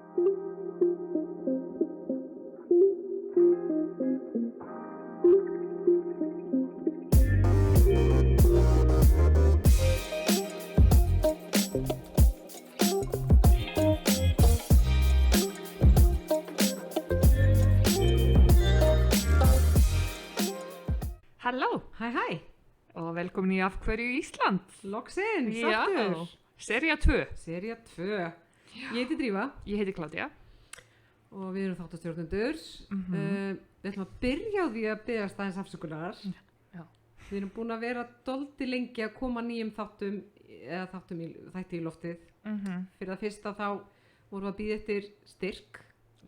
Halló, Hæ, og velkomin í Af hverju Ísland. loksins, Já, þáttur. sería 2. Sería 2. Ég heiti Drífa Ég heiti Claudia. og við erum þáttastjórnendur. Við ætlum að byrja á því að biðjast aðeins afsökunar. Já. Við erum búin að vera dálítið lengi að koma nýjum þætti í loftið. Fyrir það fyrsta þá vorum við að bíða eftir styrk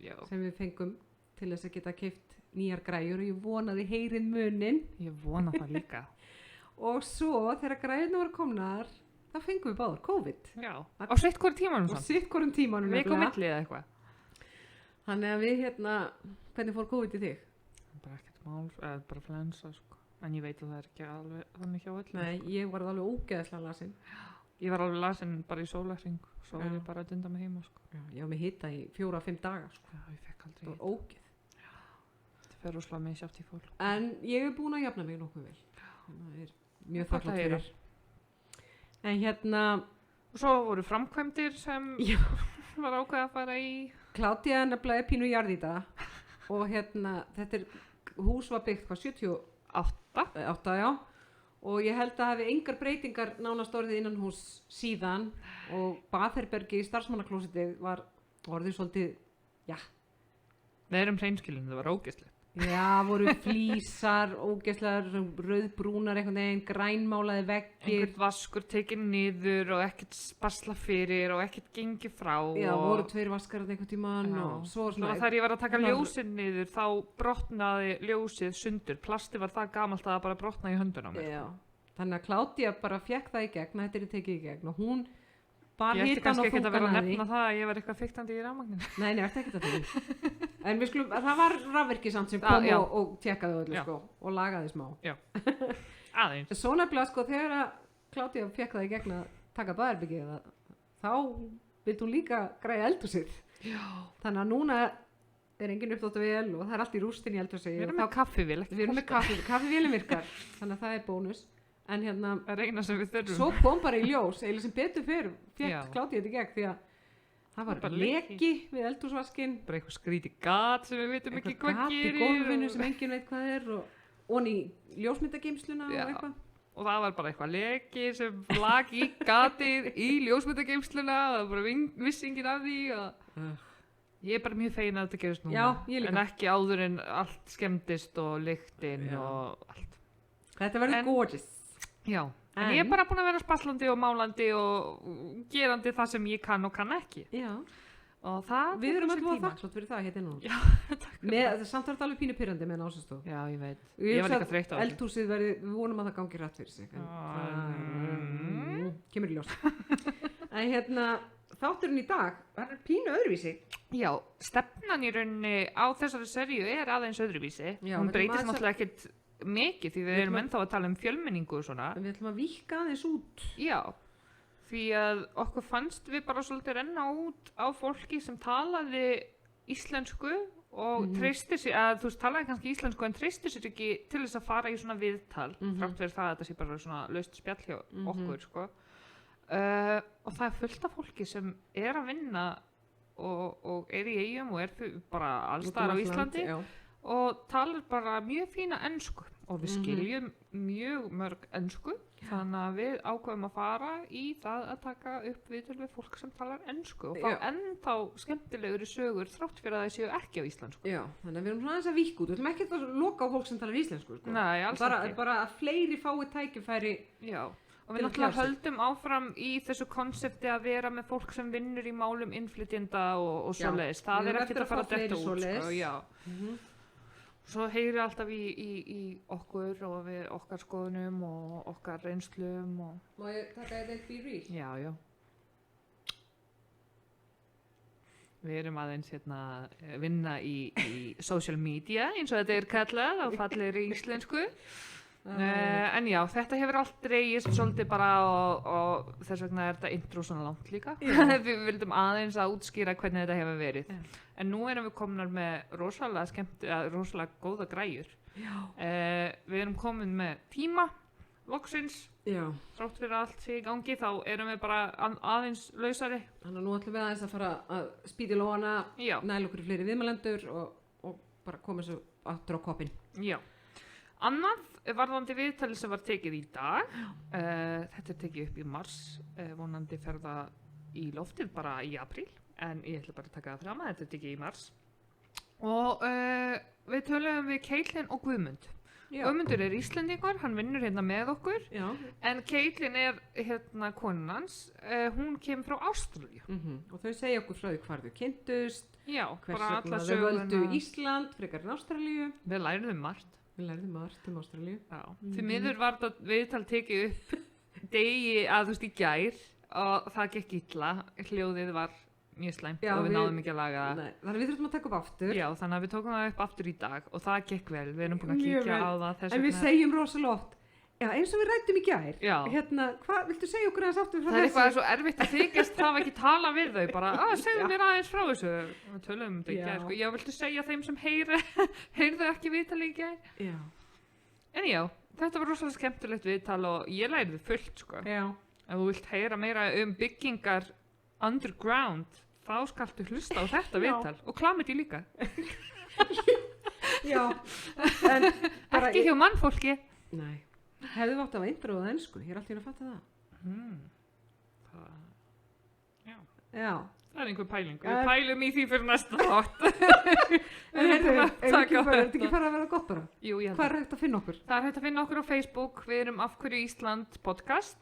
Já. sem við fengum til þess að geta keypt nýjar græjur og ég vonaði heyrið munin. Ég vona það líka. Og svo þegar græjurnar voru komnar, þá fengum við báðar COVID. Já, á sitt hvort tímanum Og samt. sitt hvorum tímanum Viku á milli eða eitthvað. Þannig að við hvernig fór COVID í þig? Bara ekkert mál, eða bara flensa, sko. En ég veit að það er ekki alveg þannig hjá öllum. Nei, ég var alveg ógeðslega lasin. Ég var alveg lasin bara í sólarhring, svo var ég bara að dunda mig heima, sko. Já, ég var með hita í 4-5 daga, sko. Já, ég fekk aldrei. Það var ógeð. Það fer rosalega misjafnt í fólk. En ég er búin að jafna mig nokkuð vel. Það er mjög Gott að þakklátt heyra. fyrir. En Og svo voru framkvæmdir sem Já. var ákveð að fara í. Claudia nefnilega er pínu jarðýta og þetta hús var byggt hvað 78 já. Og ég held að hafi engar breytingar nánast orðið innan hús síðan og baðherbergi í starfsmannaklósitið var orðið svolítið, já. Við erum hreinskilin, það var ógeðslegt. Já, voru flísar, ógeðslegar, rauðbrúnar einhvern veginn, grænmálaði veggir. Einhvern vaskur tekinn niður og ekkert spasla fyrir og ekkert gengi frá. Já, og voru 2 vaskar einhvern tímann og svo svona. Þegar ég var að taka ljósið niður þá brotnaði ljósið sundur. Plasti var það gamalt að það bara brotnaði í höndun á mér. Já, þannig að Claudia bara fekk það í gegn, þetta er tekið í gegn og hún bar Ég ætti hitann kannski og ekki að vera þungan að að því. nefna það að ég var eitthvað fiktandi í rafmagninu. Nei, ertu ekkert að því. En það var rafvirki samt sem kom og tjekkaði öllu sko og lagaði smá. Já, aðeins. Svo nefnilega sko þegar að Claudia fekk það í gegn að taka baðherbergið þá vildi hún líka græja eldhúsið. Já. Þannig að núna er engin uppþvottavél og það er allt í rústin í eldhúsið. Við erum með kaffivél. Við erum með kaffivélum virkar, þannig að það er bónus. En það er eina sem við þurfum. svo kom bara í ljós, eiginlega sem betur fyrr fekk Claudia þetta í gegn því að það var bara leki við eldhúsvaskinn. Bara eitthvað skrítið gat sem við veitum ekki hvað gerir. Eitthvað gat í gólfinu sem enginn veit hvað er og í ljósmyndageymsluna og eitthvað. Og það var bara eitthvað leki sem lag í gatið í ljósmyndageymsluna og það var bara vissingin af því og ég er bara mjög fegin að þetta gerist núna. Já, ég líka. En ekki áður en allt skemmdist og lyktin og allt. Þetta verður gorgeous. Já, en ég er bara búin að vera spaslandi og málandi og gerandi það sem ég kann og kann ekki. Já. Og það Við erum alltaf þakklátt fyrir það hérna núna. Já, takk. Samt var þetta alveg pínu pirrandi með násastof. Já, ég veit. Ég var líka þreytt á þessu. Eldhúsið við vonum að það gangi rætt fyrir sig. Kemur í ljós. En þátturinn í dag er pínu öðruvísi. Já, stefnan í rauninni á þessari seríu er aðeins öðruvísi. Já, hún breytist náttúrulega ekkert mikið því við erum ennþá að tala um fjölmenningu og svona. Við ætlum að víkka aðeins út. Já, því að okkur fannst við bara svolítið renna út á fólki sem talaði íslensku og treystir sér, að þú veist talaði kannski íslensku en treystir sér ekki til þess að fara í svona viðtal, þrátt fyrir það að þetta sé bara svona laust spjall hjá okkur, sko. Og það er fullt af fólki sem er að vinna og er í Eyjum og er bara allstaðar á Íslandi og talar bara mjög fína ensku og við skiljum mjög mörg ensku, þannig að við ákveðum að fara í það að taka upp viðtöl við fólk sem talar ensku og fá ennþá skemmtilegri sögur þrátt fyrir að það séu ekki á íslensku. Já, þannig að við erum svona aðeins að víkka út, við ætlum ekki að loka á fólk sem talar íslensku, sko. Nei, alls ekki. Bara að fleiri fái tækifæri. Já, og við náttúrulega höldum áfram í þessu konsepti að vera með fólk sem vinnur í málum innflytjenda og svoleiðis. Það er ekkert að fara að detta út, sko, já. Svo heyri alltaf í okkur og við okkar skoðunum og okkar reynslum og... Má ég taka þetta eitt fyrir í? Já, já. Við erum aðeins vinna í social media eins og þetta er kallað á fallegri íslensku. En já, þetta hefur allt dreigist svolítið bara og þess vegna þetta intro svona langt líka. Við vildum aðeins að útskýra hvernig þetta hefur verið. En nú erum við komnar með rosalega góða græjur. Við erum komin með tíma, loksins. Þrátt fyrir allt sé í gangi, þá erum við bara aðeins lausari. Þannig að nú ætlum við aðeins að fara að spýta í lóana, næla okkur í fleiri viðmælendur og bara koma svo aftur á koppinn. Já. Annað varðandi viðtali sem var tekið í dag, þetta tekið upp í mars, vonandi fer það í loftið bara í apríl, en ég ætla bara að taka það fram að þetta tekið í mars. Og við töluðum við Keitlin og Guðmund. Guðmundur Íslendingur, hann vinnur hérna með okkur, en Keitlin konan hans, hún kemur frá Ástralíu. Og þau segja okkur frá því hvar þau kynntust, hvers vegna þau völdu Ísland frekar en Ástralíu. Við lærum margt. Við lærðum margt Ástralíu. Því miður var þetta viðtal tekið upp degi í gær og það gekk illa, hljóðið var mjög slæmt og við náðum ekki að laga það. Þannig við þurftum að taka upp aftur. Þannig að við tókum það upp aftur í dag og það gekk vel, við erum búin að kíkja á það. En við segjum rosalega oft, eins og við rættum í gær, hvað viltu segja okkur aðeins aftur frá þessu? Það eitthvað svo erfitt að þykjast hafa ekki talað við þau, bara segðu mér aðeins frá þessu. Við tölum þetta í gær, já, viltu segja þeim sem heyrðu ekki viðtali í gær? En já, þetta var rosalega skemmtilegt viðtal og ég lærði fullt, sko. Ef þú vilt heyra meira byggingar underground, þá skaltu hlusta á þetta viðtal og klamiti líka. En ekki hjá mannfólki. Nei. Hefðu vátt af intro og ensku, ég alltaf að fatta það. Það einhver pæling. Við pælum í því fyrir næsta þátt. En er ekki fara að vera gott bara? Jú, ég held. Hvað hægt að finna okkur? Það hægt að finna okkur á Facebook, við erum Af hverju Ísland podcast.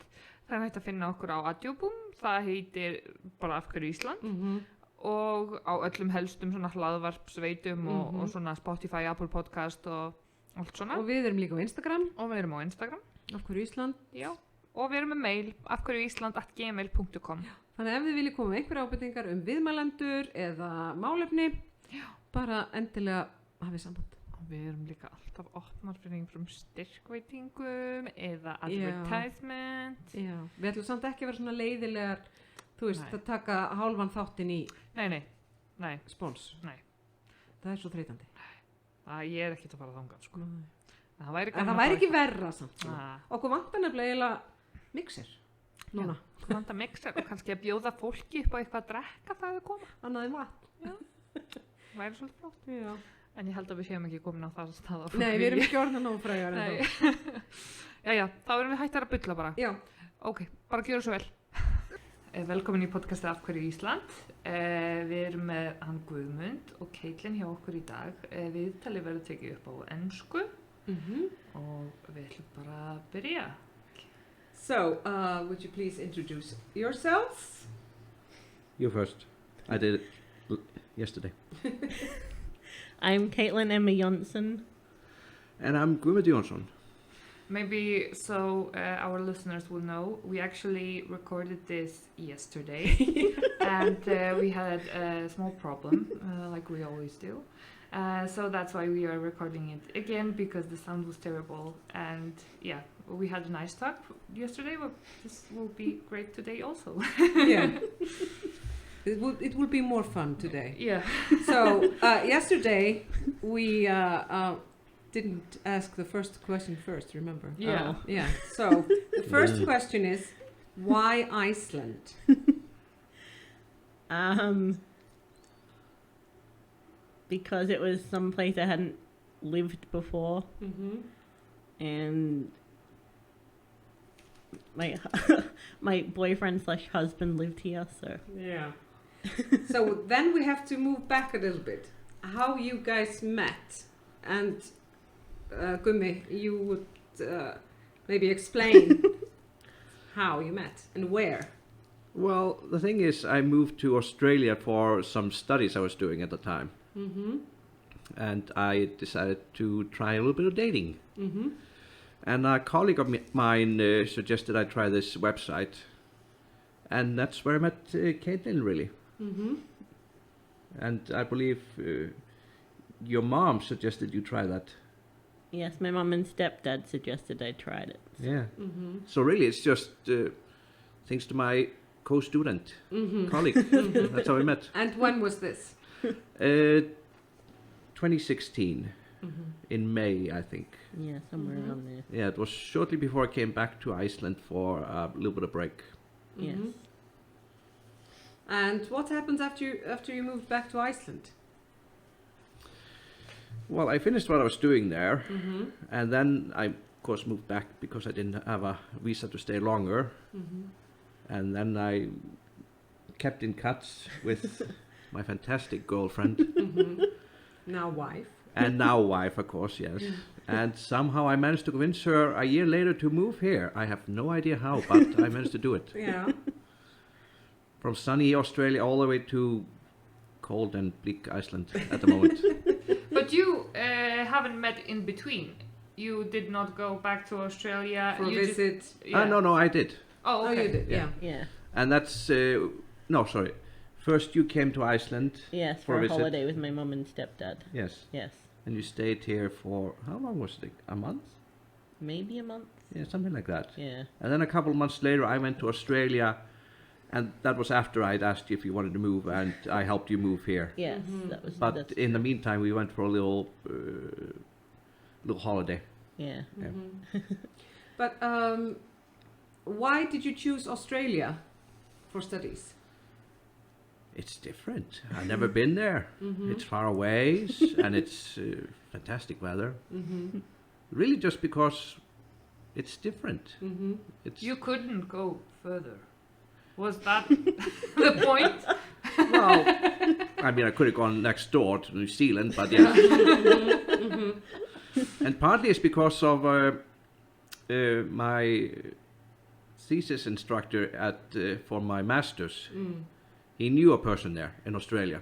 Það hægt að finna okkur á Adjobum, það heitir bara Af hverju Ísland. Og á öllum helstum svona hlaðvarpsveitum og svona Spotify, Apple podcast og allt svona. Og við erum líka á Instagram. Af hverju Ísland. Já. Og við erum með mail, afhverjuisland@gmail.com. Þannig ef þið viljið koma með einhverja ábendingar viðmælendur eða málefni, bara endilega hafið samband. Og við erum líka alltaf opnar fyrir einhverjum styrkveitingum eða advertisement. Við ætlum samt ekki að vera svona leiðilegar, þú veist, að taka hálfan þáttinn í spons. Það er svo þreytandi. Ég er ekkert að fara þangað, sko. Það væri ekki verra samt. Okkur vantar nefnilega mixer núna. Okkur vantar mixer og kannski að bjóða fólki upp á eitthvað að drekka það að koma. Annað en vatn. Það væri svolítið flott. En ég held að við séum ekki komin á það stað. Nei, við erum ekki orðin nóg frægar en þá. Þá erum við hættar að bulla bara. Ok, bara gjöra svo vel. Velkomin í podcastið Af hverju Ísland. Við erum með hann Guðmund og Keitlin hjá okkur í dag. Viðtalið verður tekið upp á ensku og við ætlum bara að byrja. So, would you please introduce yourselves? You first. I did it yesterday. I'm Caitlin Emma Jónsson. And I'm Guðmund Jónsson. Maybe so our listeners will know, we actually recorded this yesterday and we had a small problem, like we always do. So that's why we are recording it again, because the sound was terrible. And yeah, we had a nice talk yesterday, but this will be great today also. It will be more fun today. Yeah. So yesterday we didn't ask the first question first, remember? Yeah. So the first question is, why Iceland? Because it was some place I hadn't lived before, and my boyfriend / husband lived here, so yeah. So then we have to move back a little bit. How you guys met, and Gummi, you would maybe explain how you met and where. Well, the thing is, I moved to Australia for some studies I was doing at the time. And I decided to try a little bit of dating. And a colleague of mine suggested I try this website. And that's where I met Caitlin, really. And I believe your mom suggested you try that Yes, my mom and stepdad suggested I tried it. Yeah. So really, it's just thanks to my co-student colleague. That's how we met. And when was this? 2016 in May, I think. Yeah, somewhere around there. Yeah, it was shortly before I came back to Iceland for a little bit of break. Yes. And what happened after you moved back to Iceland? Well, I finished what I was doing there, and then I, of course, moved back because I didn't have a visa to stay longer. And then I kept in touch with my fantastic girlfriend. Now wife. And now wife, of course, yes. And somehow I managed to convince her a year later to move here. I have no idea how, but I managed to do it. Yeah. From sunny Australia all the way to cold and bleak Iceland at the moment. But you haven't met in between. You did not go back to Australia. For a you visit. No, I did. Oh, okay. Oh, you did, yeah. Yeah. And that's, no, sorry. First you came to Iceland. Yes, For for a a visit. holiday with my mom and stepdad. Yes. Yes. And you stayed here for, how long was it? A month? Maybe a month. Yeah, something like that. Yeah. And then a couple of months later I went to Australia, and that was after I'd asked you if you wanted to move, and I helped you move here. Yes, that was. But that's, in the meantime we went for a little holiday. yeah. Yeah. But why did you choose Australia for studies? It's different. I've never been there. It's far away, and it's fantastic weather. Really just because it's different. It's You couldn't go further. Was that the point? well, I mean, I could have gone next door to New Zealand, but yeah. And partly it's because of my thesis instructor at for my master's. He knew a person there in Australia,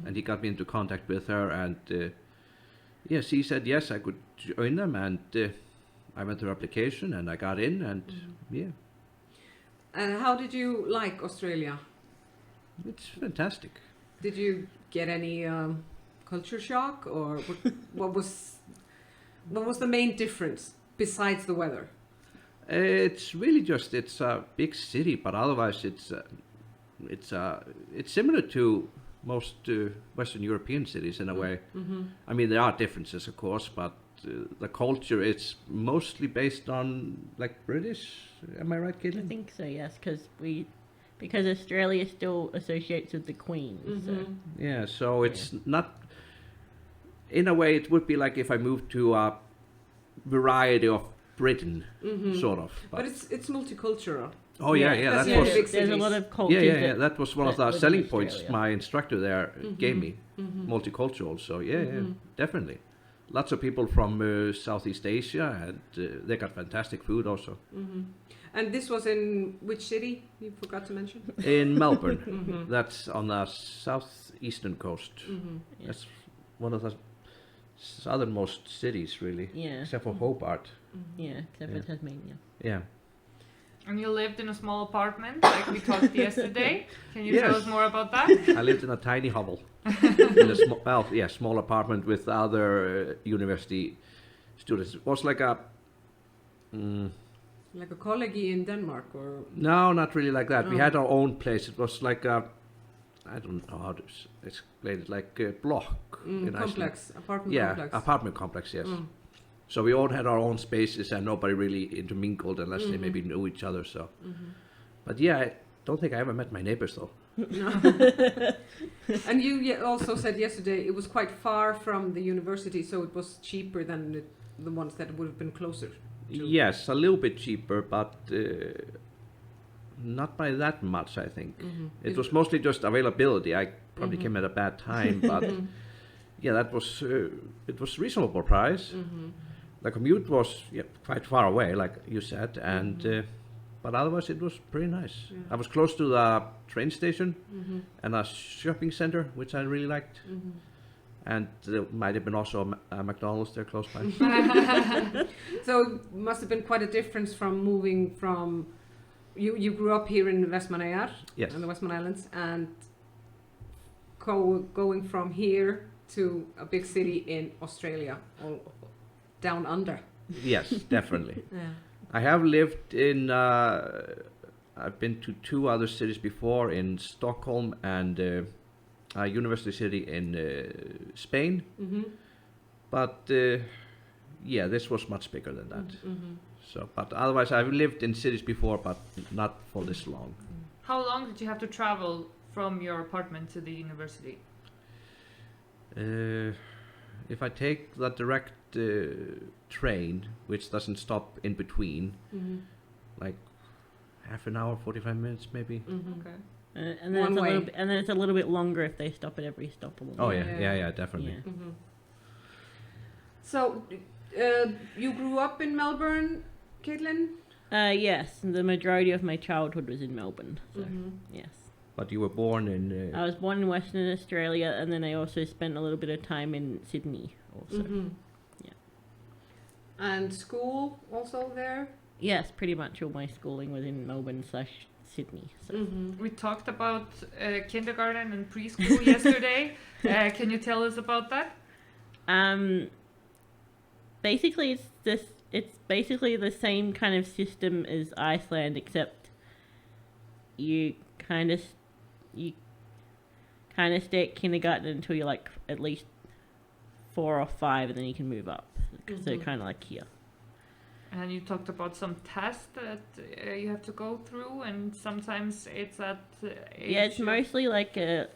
and he got me into contact with her, and yes, he said yes, I could join them, and I went through application, and I got in, and yeah, And how did you like Australia? it's fantastic. Did you get any culture shock, or what was the main difference besides the weather? It's really just it's a big city, but otherwise it's similar to most Western European cities in a way. I mean, there are differences, of course, but the culture it's mostly based on like British. Am I right, I Caitlin? think so. Yes, because Australia still associates with the Queen. So. Yeah, so it's not. In a way, it would be like if I moved to a variety of Britain, sort of. But it's multicultural. Oh yeah, Yeah, yeah. that's That the was big There's a lot cities. of cultures. yeah. That was one of that the live in selling points Australia. my instructor there gave me. Multicultural. So yeah, definitely. Lots of people from Southeast Asia, and they got fantastic food also. And this was in which city? You forgot to mention. In Melbourne, that's on the southeastern coast. Yeah. That's one of the southernmost cities, really, Yeah. except for Hobart. Yeah, except for Yeah. Tasmania. Yeah. And you lived in a small apartment, like we talked yesterday. Can you tell Yes. us more about that? I lived in a tiny hovel, in a small apartment with other university students. It was like a, Like a college in Denmark, or no, not really like that. We Oh. had our own place. It was like a, I don't know how to explain it, like a block in Iceland. complex apartment Yeah, complex. apartment complex, yes. So we all had our own spaces and nobody really intermingled unless they maybe knew each other. So, but yeah, I don't think I ever met my neighbors though. And you also said yesterday it was quite far from the university, so it was cheaper than the ones that would have been closer. Yes, a little bit cheaper, but not by that much, I think. It was mostly just availability. I probably came at a bad time, but yeah, that was it was reasonable price. The commute was quite far away, like you said, and but otherwise it was pretty nice. I was close to the train station and a shopping center, which I really liked. And there might have been also a McDonald's there close by. So it must have been quite a difference from moving from. You grew up here in Vestmannaeyjar, Yes. in the Westman Islands, and going from here to a big city in Australia. down under. Yes, definitely. Yeah. I have lived in, I've been to 2 other cities before, in Stockholm and a university city in Spain. Mm-hmm. But yeah, this was much bigger than that. Mm-hmm. So, but otherwise I've lived in cities before, but not for this long. How long did you have to travel from your apartment to the university? If I take the direct train, which doesn't stop in between, Mm-hmm. like half an hour, 45 minutes maybe. Mm-hmm. Okay. And then One it's a way. little bit, and then it's a little bit longer if they stop at every stop along. Oh the yeah, way. yeah, definitely. Yeah. Mm-hmm. So, you grew up in Melbourne, Caitlin? Yes, the majority of my childhood was in Melbourne. So Mm-hmm. yes, But you were born in. I was born in Western Australia, and then I also spent a little bit of time in Sydney. Also, Mm-hmm. Yeah. And school also there? yes, pretty much all my schooling was in Melbourne / Sydney. So. Mm-hmm. We talked about kindergarten and preschool yesterday. Can you tell us about that? Basically, it's basically the same kind of system as Iceland, except you kind of stay at kindergarten until you're like at least 4 or 5, and then you can move up. So Mhm. kind of like here. And you talked about some tests that you have to go through, and sometimes it's at age Yeah, it's of- mostly like a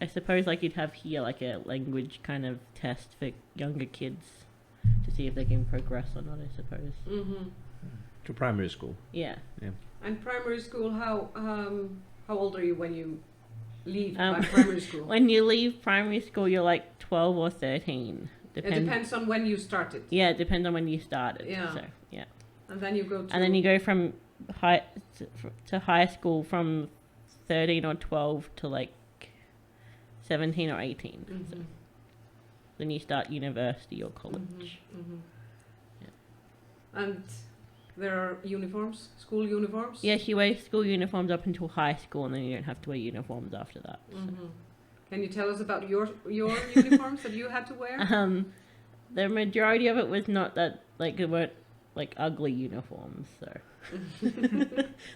I suppose like you'd have here like a language kind of test for younger kids to see if they can progress or not, I suppose. Mm-hmm. to primary school. Yeah. And primary school, how old are you when you leave Um, primary school? When you leave primary school, you're like 12 or 13. It depends on when you started. Yeah, it depends on when you started. Yeah. So, yeah. And then you go to... And then you go from to high school from 13 or 12 to like 17 or 18. Mhm. So then you start university or college. Mhm. Yeah. And there are uniforms, school uniforms? Yes, you wear school uniforms up until high school, and then you don't have to wear uniforms after that. So. Mhm. Can you tell us about your uniforms that you had to wear? The majority of it was not that, like, it weren't like ugly uniforms, so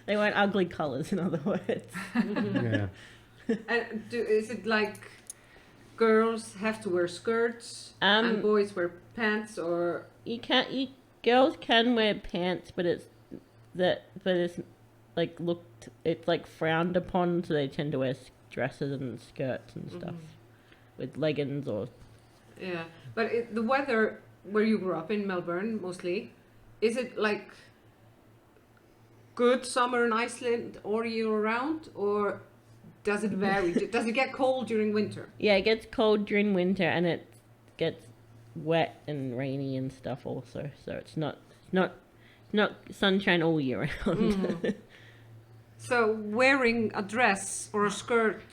they weren't ugly colors, in other words. Yeah. And is it like girls have to wear skirts and boys wear pants, or... Girls can wear pants, but it's like it's like frowned upon, so they tend to wear dresses and skirts and stuff with leggings or... Yeah, but the weather where you grew up in Melbourne mostly, is it like good summer in Iceland all year round, or does it vary? Does it get cold during winter? Yeah, it gets cold during winter, and it gets wet and rainy and stuff also. So it's not sunshine all year round. Mhm. So wearing a dress or a skirt...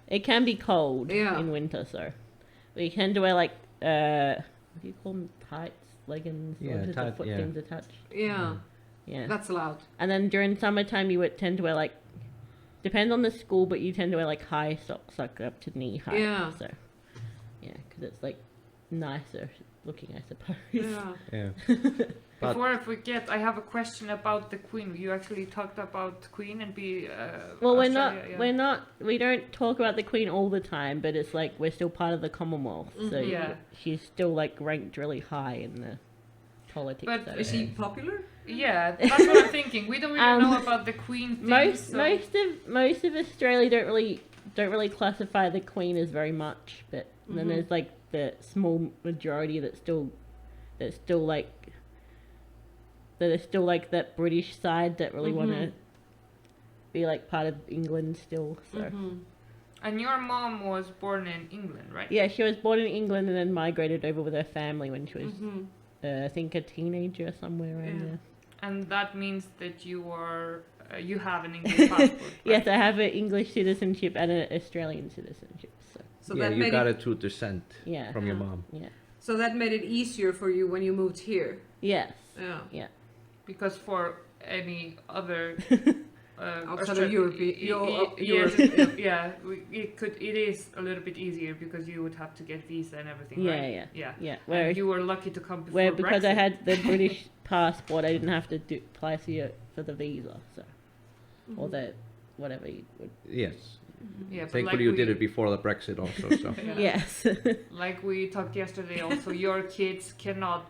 It can be cold Yeah. in winter, so we tend to wear like what do you call them? Tights, leggings, Yeah, or just the tight, foot yeah. things attached. Yeah, Yeah. that's allowed. And then during summertime, you would tend to wear like, depends on the school, but you tend to wear like high socks, like up to knee height. Yeah. So, yeah, because it's like nicer looking, I suppose. Yeah. Yeah. But- Before I forget, I have a question about the Queen. You actually talked about Queen and be. Well, Australia, we don't talk about the Queen all the time, but it's like we're still part of the Commonwealth, so Mhm. Yeah. she's still like ranked really high in the politics. But of Is it. she popular? Yeah, that's what I'm thinking. We don't really know about the Queen thing. most so- most of Australia don't really classify the Queen as very much, but then Mhm. there's like the small majority that is still like that British side that really want to Mhm. be like part of England still. So Mhm. And your mom was born in England, right? yeah, she was born in England and then migrated over with her family when she was Mhm. I think a teenager somewhere around Yeah. there. And that means that you are you have an English passport. Right? Yes, I have an English citizenship and an Australian citizenship. So yeah, that you made got it, it through descent yeah, from your Yeah. mom. yeah, so that made it easier for you when you moved here. yes. Yeah. Because for any other outside of Europe. It is a little bit easier because you would have to get visa and everything, right? Yeah. Where you were lucky to come before Where because I Brexit. had the British passport, I didn't have to apply for the visa, so or the whatever you would. Yes. Yeah, but Thankfully, you did it before the Brexit also. So. Yeah. Yes. Like we talked yesterday, also your kids cannot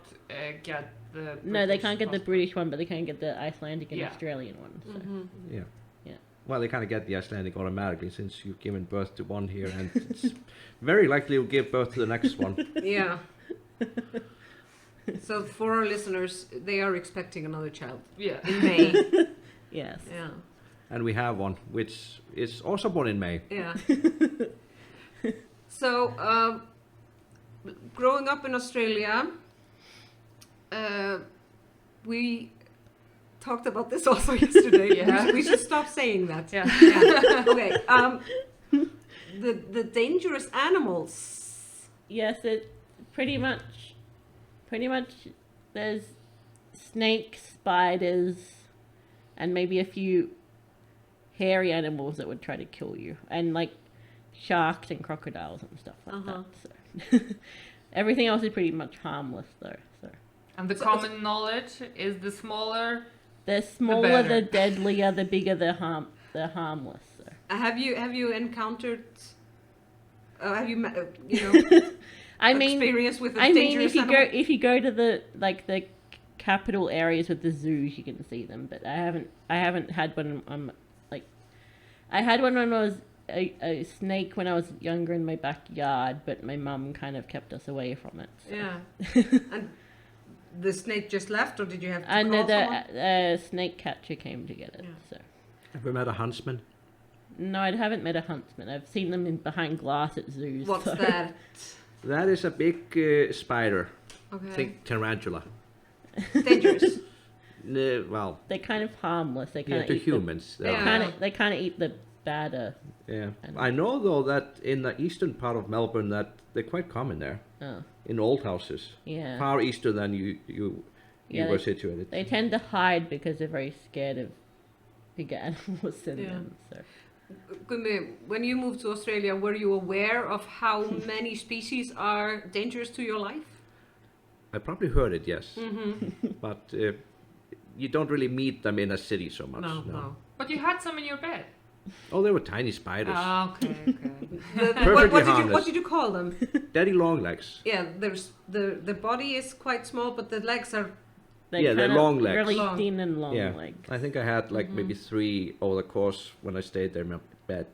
get the. No, they British can't get the passport. British one, but they can get the Icelandic and Yeah. Australian one. So. Yeah. Yeah. Well, they kind of get the Icelandic automatically since you've given birth to one here, and it's very likely you'll give birth to the next one. Yeah. So for our listeners, they are expecting another child Yeah. in May. Yes. Yeah. And we have one, which is also born in May. Yeah. So, growing up in Australia, we talked about this also yesterday. Yeah. We should stop saying that. Yeah. Yeah. Okay. The dangerous animals. Yes, it pretty much there's snakes, spiders, and maybe a few hairy animals that would try to kill you, and like sharks and crocodiles and stuff like that. So everything else is pretty much harmless though. So And the common knowledge is the smaller. the smaller, the better. deadlier, the bigger the harmless. So. Have you encountered? Have you I mean, experience with a I mean, dangerous if animal? you go to the capital areas with the zoos, you can see them. But I haven't had one. I had one when I was a snake when I was younger in my backyard, but my mum kind of kept us away from it. So. Yeah. And the snake just left, or did you have to And call the someone? snake catcher came to get it. Yeah. So Have you met a huntsman? no, I haven't met a huntsman. I've seen them behind glass at zoos. What's so. that? That is a big spider. Okay. Think tarantula. Dangerous. Well, They're kind of harmless. They kind yeah, of to eat humans. They Yeah. kind of eat the badder. Yeah. And- I know though that in the eastern part of Melbourne that they're quite common there Oh, in old houses. yeah. Far eastern than you Yeah, were situated. They tend to hide because they're very scared of bigger animals than Yeah. them. So. Guðmundur, when you moved to Australia, were you aware of how many species are dangerous to your life? I probably heard it, yes, Mm-hmm. but you don't really meet them in a city so much. No. But you had some in your bed. Oh, they were tiny spiders, Ah, okay. Perfectly What harmless. did you call them? daddy long legs. Yeah, there's the body is quite small, but the legs are. Yeah, they're kind of long legs. Really Long. thin and long Yeah. legs. I think I had like maybe 3 over the course when I stayed there in my bed.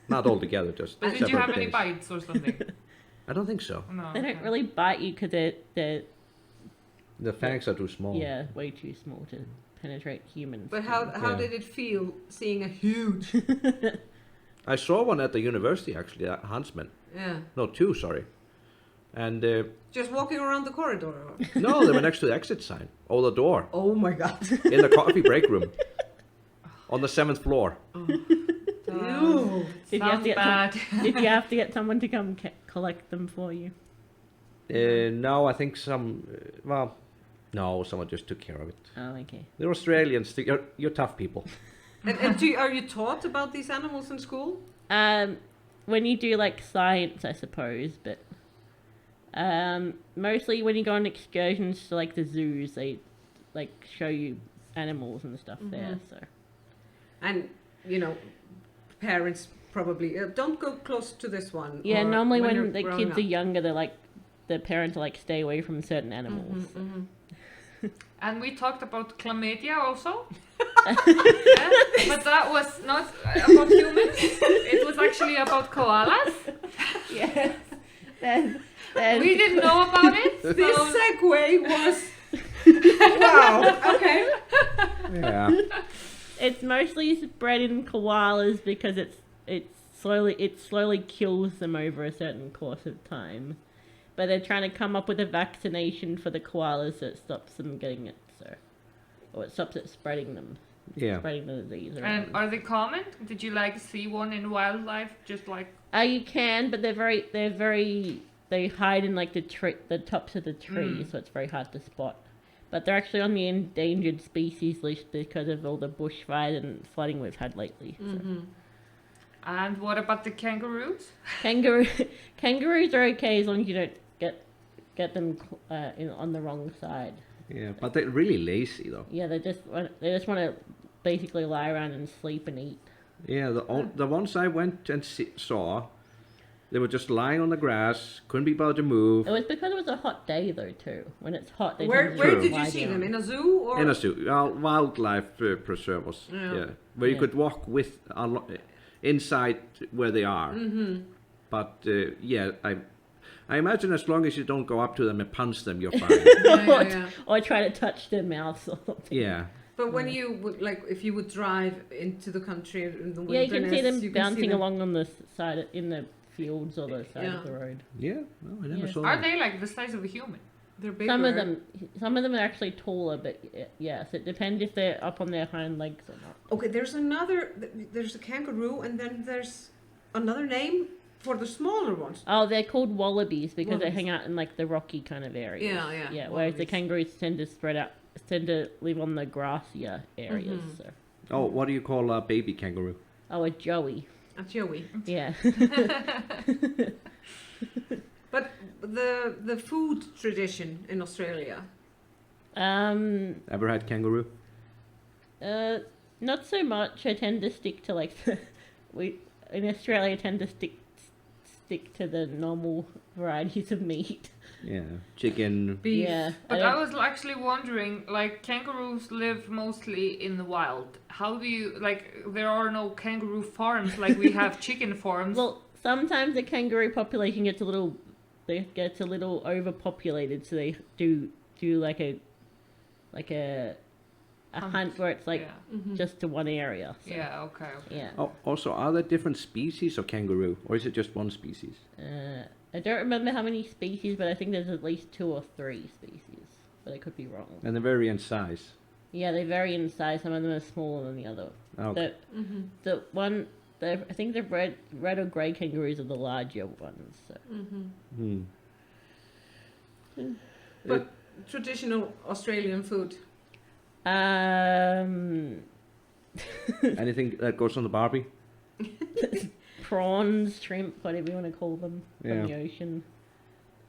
Not all together, just But did you separate have any days. bites or something? I don't think so. No. They don't okay. really bite you because they're The fangs are too small. yeah way too small to penetrate humans. But how Yeah. did it feel seeing a huge? I saw one at the university actually, a huntsman. Yeah, No, 2, sorry. And just walking around the corridor. Or? no, they were next to the exit sign, or the door, Oh my God! in the coffee break room, on the 7th floor. Ew. Did you have Sounds to get bad. Did you have to get someone to come collect them for you? No, I think no, someone just took care of it. Oh, okay. They're Australians. You're tough people. And are you taught about these animals in school? When you do like science, I suppose, but mostly when you go on excursions to like the zoos, they like show you animals and stuff there. So And parents probably don't go close to this one. yeah, or normally you're when the growing kids up. are younger, they're like the parents are like stay away from certain animals. And we talked about chlamydia also. Yeah, but that was not about humans. It was actually about koalas. Yes. Then We didn't know about it. This So segue was wow. Okay. Yeah. it's mostly spread in koalas because it slowly kills them over a certain course of time. But they're trying to come up with a vaccination for the koalas that stops them getting it, or it stops it spreading Yeah. the disease around. and are they common? Did you see one in wildlife? Just like You can, but they hide in like the tops of the trees, so it's very hard to spot. but they're actually on the endangered species list because of all the bushfires and flooding we've had lately. So. And what about the kangaroos? Kangaroos are okay as long as you don't get them on the wrong side. Yeah, but they're really lazy though. Yeah, they just want to basically lie around and sleep and eat. Yeah, the ones I went and saw, they were just lying on the grass, couldn't be bothered to move. It was because it was a hot day though too. When it's hot, they Where tend to did you lie see down. them? In a zoo or? In a zoo, wildlife preserves. Yeah, where you Yeah. could walk with inside where they are. But yeah, I imagine as long as you don't go up to them and punch them, you're fine. Yeah. Or try to touch their mouths or something. Yeah. But when you would, like, if you would drive into the country in the Yeah, you wilderness, can see them you bouncing them. along on the side in the fields or the side Yeah. of the road. Yeah, no, I never Yeah. saw Are that. they like the size of a human? They're bigger. Some of them are actually taller, but yes, it depends if they're up on their hind legs or not. Okay, there's a kangaroo, and then there's another name for the smaller ones. Oh, they're called wallabies because they Wallabies. hang out in like the rocky kind of areas. Yeah. Yeah, whereas the wallabies. kangaroos tend to live on the grassier areas. So. Oh, what do you call a baby kangaroo? Oh, a joey. A joey. Yeah. But the food tradition in Australia. Not Ever had kangaroo? so much. I tend to stick to like in Australia tend to stick to the normal varieties of meat. Yeah, chicken. Beef. Yeah. But I was actually wondering, like, kangaroos live mostly in the wild. How do you, like, there are no kangaroo farms like we have chicken farms. Well, sometimes the kangaroo population gets a little overpopulated, so they do like a hunt where it's like yeah. just to one area. So, Yeah, okay. Yeah. Oh, also, are there different species of kangaroo, or is it just one species? I don't remember how many species, but I think there's at least 2 or 3 species. But I could be wrong. And they vary in size. Yeah, they vary in size. Some of them are smaller than the other. Okay. I think the red or grey kangaroos are the larger ones. So. But traditional Australian food. Anything that goes on the barbie? Prawns, shrimp, whatever you want to call them, Yeah. from the ocean.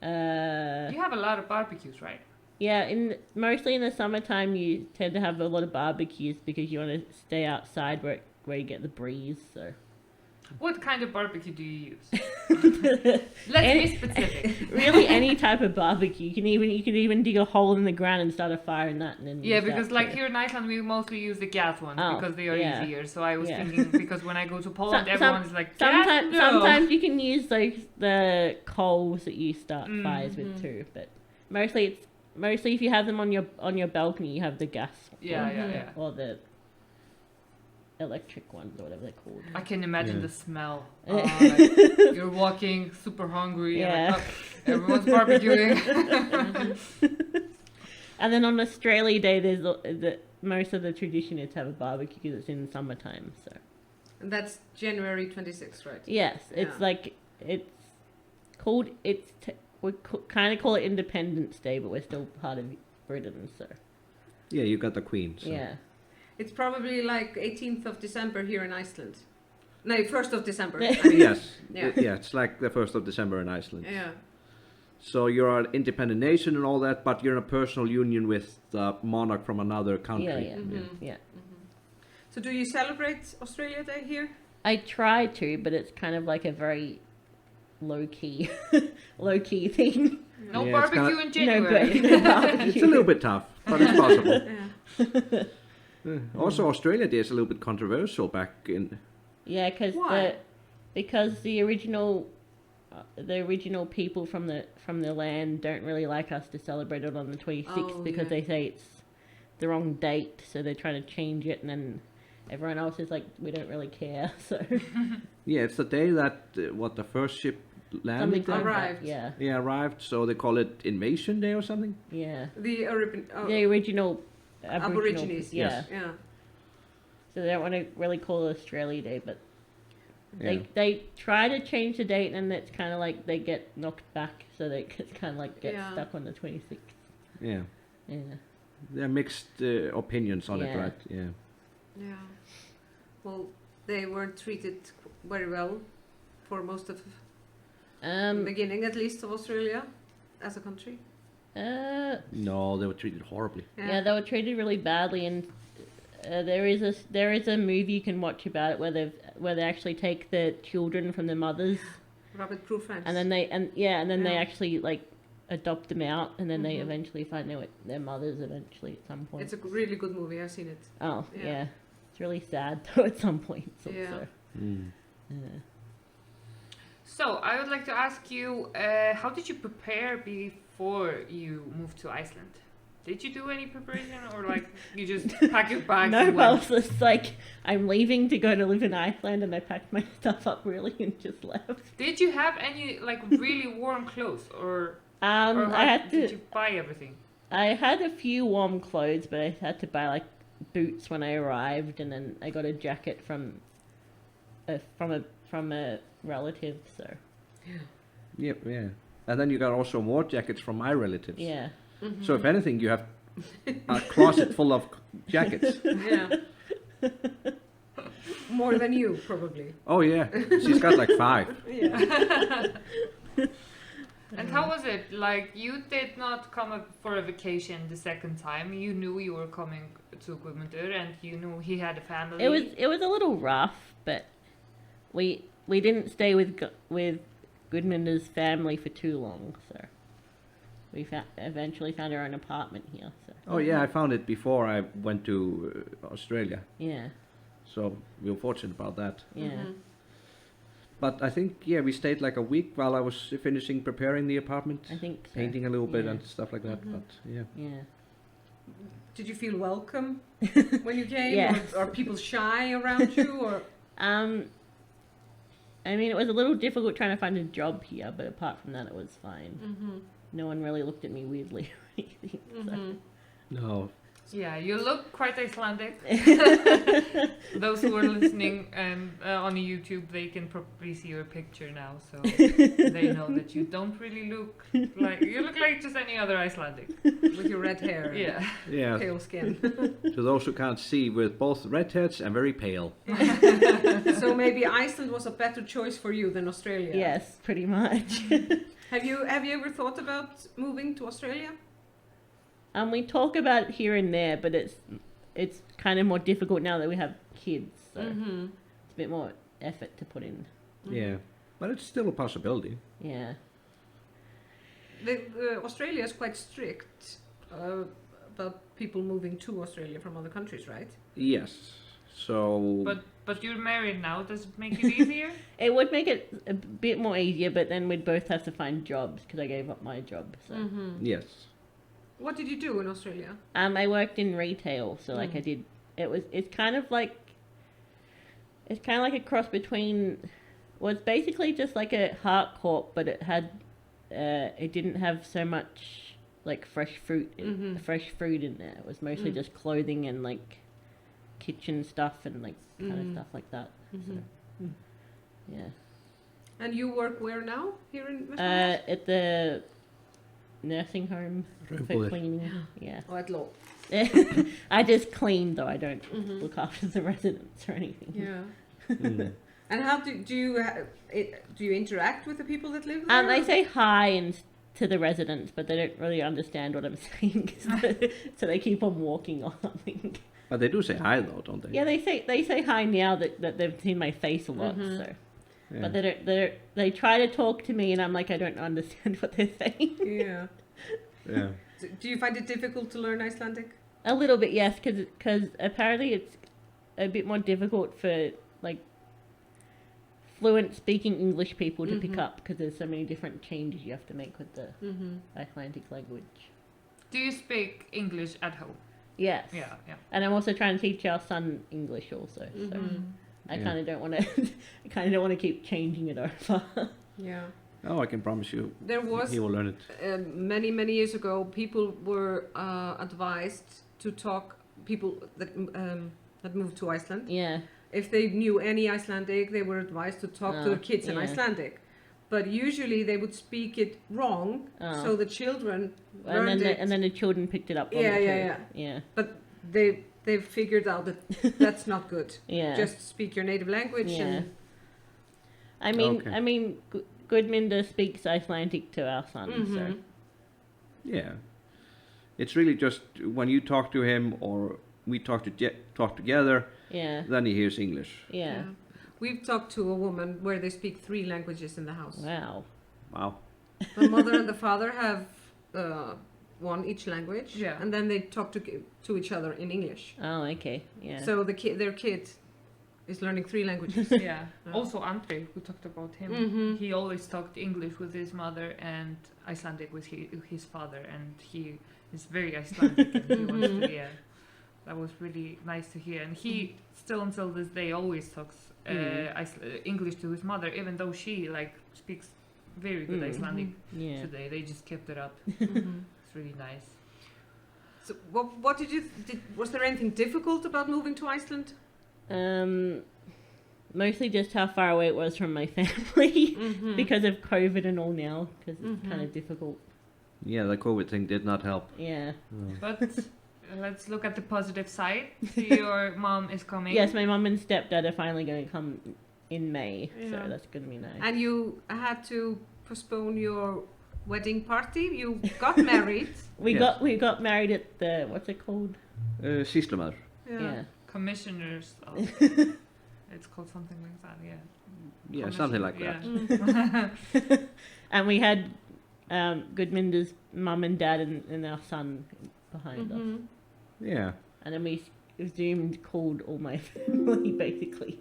You have a lot of barbecues, right? Yeah, mostly in the summertime, you tend to have a lot of barbecues because you want to stay outside where you get the breeze. So. What kind of barbecue do you use? Let's be specific. Really, any type of barbecue. You can even dig a hole in the ground and start a fire in that, and then Yeah, use because that like to- here in Iceland we mostly use the gas ones Oh, because they are yeah. easier. So I was Yeah. thinking because when I go to Poland, Some- everyone's like gas. Sometimes, No. sometimes you can use the coals that you start fires Mm-hmm. with too, but mostly if you have them on your balcony, you have the gas. Yeah, or, yeah. or the electric ones or whatever they're called. I can imagine Yeah. the smell. Like, you're walking super hungry. Yeah. And like, oh, everyone's barbecuing. And then on Australia Day, there's most of the tradition is to have a barbecue because it's in summertime. So And that's January 26th, right? yes, it's Yeah. like we kind of call it Independence Day, but we're still part of Britain. So Yeah, you got the queen. So. yeah. It's probably like 18th of December here in Iceland. No, 1st of December. Yes. Yeah. Yeah, it's like the 1st of December in Iceland. Yeah. So you're an independent nation and all that, but you're in a personal union with the monarch from another country. Yeah. Mhm. Yeah. So do you celebrate Australia Day here? I try to, but it's kind of like a very low key thing. No Yeah, it's barbecue in January. It's a little bit tough, but it's possible. Yeah. Also, Australia Day is a little bit controversial back in. Yeah, Why? because the original people from the land don't really like us to celebrate it on the 26th Oh, because yeah. they say it's the wrong date, so they're trying to change it, and then everyone else is like, we don't really care. So Yeah, it's the day that the first ship landed. something like Arrived. that. Yeah, Yeah, arrived. So they call it Invasion Day or something. yeah. The The original Aborigines. Yeah. Yes. Yeah. So they don't want to really call it Australia Day, but Yeah. they try to change the date, and it's kind of like they get knocked back, so they kind of like get Yeah. stuck on the 26th. Yeah. Yeah. there are mixed opinions on it, Yeah. right? Yeah. Yeah. Well, they weren't treated very well for most of the beginning, at least, of Australia as a country. No, they were treated horribly. Yeah, they were treated really badly, and there is a movie you can watch about it where they actually take the children from the mothers, Rabbit Proof Fence. and then they they Yeah. actually like adopt them out, and then they eventually find their mothers eventually at some point. It's a really good movie. I've seen it. Oh Yeah. yeah. It's really sad though at some points. Also. Yeah. Yeah. So I would like to ask you, how did you prepare before you moved to Iceland? Did you do any preparation, or like you just pack your bags? No, and I went? was just like, I'm leaving to go to live in Iceland, and I packed my stuff up really and just left. Did you have any like really warm clothes, or did you buy everything? I had a few warm clothes, but I had to buy like boots when I arrived, and then I got a jacket from a relative. So Yep, yeah. And then you got also more jackets from my relatives. yeah, So if anything, you have a closet full of jackets. Yeah. More than you, probably. Oh yeah, she's got like 5. Yeah. And how was it? Like, you did not come up for a vacation the second time. You knew you were coming to Guðmundur, and you knew he had a family. it was a little rough, but we didn't stay with Guðmundur's family for too long, so we eventually found our own apartment here. So Oh yeah, I found it before I went to Australia. yeah, So we were fortunate about that. yeah. But I think, yeah, we stayed like a week while I was finishing preparing the apartment. I think so. Painting a little bit Yeah. and stuff like that. But yeah. Yeah. Did you feel welcome when you came? Yeah. Or are people shy around you? Or I mean, it was a little difficult trying to find a job here, but apart from that, it was fine. No one really looked at me weirdly or anything. So. No. Yeah, you look quite Icelandic. Those who are listening on YouTube, they can probably see your picture now, so they know that you don't really look like you look like just any other Icelandic. with your red hair and Yeah. Yeah. pale skin? To those who can't see, with both redheads and very pale. So maybe Iceland was a better choice for you than Australia. Yes, pretty much. Have you ever thought about moving to Australia? We talk about it here and there, but it's kind of more difficult now that we have kids, so it's a bit more effort to put in. Yeah. But it's still a possibility. Yeah. Australia is quite strict about people moving to Australia from other countries, right? Yes. So. But you're married now. Does it make it easier? It would make it a bit more easier, but then we'd both have to find jobs because I gave up my job. So Yes. What did you do in Australia? I worked in retail, so like I did. It's kind of like a cross between. Well, it's basically just like a heart corp, but it had it didn't have so much like fresh fruit in there. It was mostly just clothing and like kitchen stuff and like kind of stuff like that. So, yeah. And you work where now? Here in Western? At the nursing home for Búið. cleaning. Yeah. Oh, at law. I just clean though. I don't look after the residents or anything. Yeah. And how do you interact with the people that live there? I say hi to the residents, but they don't really understand what I'm saying, so they keep on walking or something. But they do say hi though, don't they? Yeah, they say hi now that they've seen my face a lot. So, Yeah. but they try to talk to me, and I'm like, I don't understand what they're saying. Yeah. Yeah. Do you find it difficult to learn Icelandic? A little bit, yes, because apparently it's a bit more difficult for like fluent speaking English people to pick up because there's so many different changes you have to make with the Icelandic language. Do you speak English at home? Yes. Yeah, yeah. And I'm also trying to teach our son English also. So I Yeah. kind of don't want to keep changing it over. Yeah. Oh, I can promise you, There was he will learn it. many years ago, people were advised to talk. People that moved to Iceland, Yeah. if they knew any Icelandic, they were advised to talk to their kids in yeah. Icelandic. but usually they would speak it wrong, Oh. so the children And learned it. then the children picked it up. From Yeah, it yeah, too. Yeah. But they figured out that that's not good. Yeah. Just speak your native language. Yeah. And Okay. I mean, Guðmundur speaks Icelandic to our son, so. Yeah. It's really just when you talk to him or we talk together, Yeah. then he hears English. Yeah. We've talked to a woman where they speak 3 languages in the house. Wow. Wow. The mother and the father have one each language, Yeah. and then they talk to each other in English. Oh, okay. Yeah. So their kid is learning 3 languages. Yeah. Yeah. Also Andre, we talked about him. Mhm. He always talked English with his mother and Icelandic with his father, and he is very Icelandic. And he wants to, yeah. That was really nice to hear. And he still until this day always talks English to his mother, even though she speaks very good Icelandic Yeah. today. They just kept it up. Mhm. It's really nice. So what did you was there anything difficult about moving to Iceland? Mostly just how far away it was from my family Mhm. because of COVID and all now, because it's kind Mhm. of difficult. Yeah, the COVID thing did not help. Yeah. But let's look at the positive side. So your mom is coming. Yes, my mum and stepdad are finally going to come in May, Yeah. so that's going to be nice. And you had to postpone your wedding party. You got married. Yes. We got married at the, what's it called? Sýslumaður. Yeah. Commissioners. It's called something like that. Yeah. Yeah, something like Yeah. that. And we had Guðmundur's mum and dad and our son behind us. Mhm. Yeah. And then we Zoomed called all my family, basically.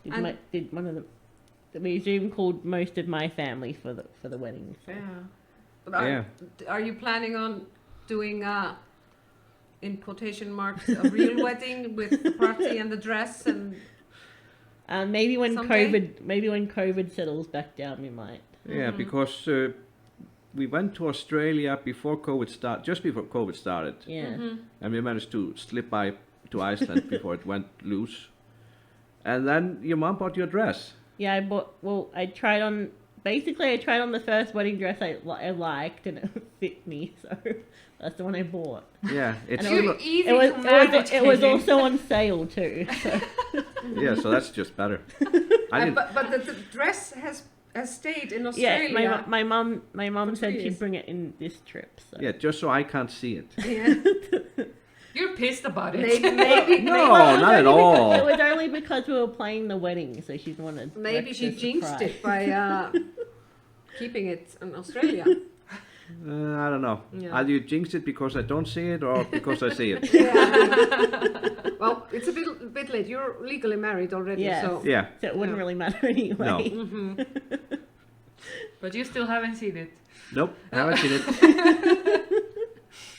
And- Did one of them... We Zoom called most of my family for the wedding. So. Yeah. But are you planning on doing in quotation marks a real wedding with the party and the dress and Maybe when Someday? COVID settles back down, we might. Yeah, because we went to Australia before COVID just before COVID started, Yeah. and we managed to slip by to Iceland before it went loose. And then your mom bought your dress. Yeah, I tried on the first wedding dress I liked and it fit me, so that's the one I bought. Yeah, it's And still Easy It was to manage. also on sale too. So. yeah, so that's just better. I didn't. but the dress has stayed in Yeah, Australia. my mum For said 2 she'd years. bring it in this trip. So. Yeah, just so I can't see it. Yeah. You're pissed about it. Maybe No, Well, it was not at only all. It was only because we were playing the wedding, so she wanted. maybe she extra jinxed surprise. it by keeping it in Australia. I don't know. Yeah. Either you jinx it because I don't see it or because I see it. Well, it's a bit late. You're legally married already, Yes. so Yeah. So it wouldn't Yeah. really matter anyway. No. Mhm. But you still haven't seen it. Nope, haven't seen it.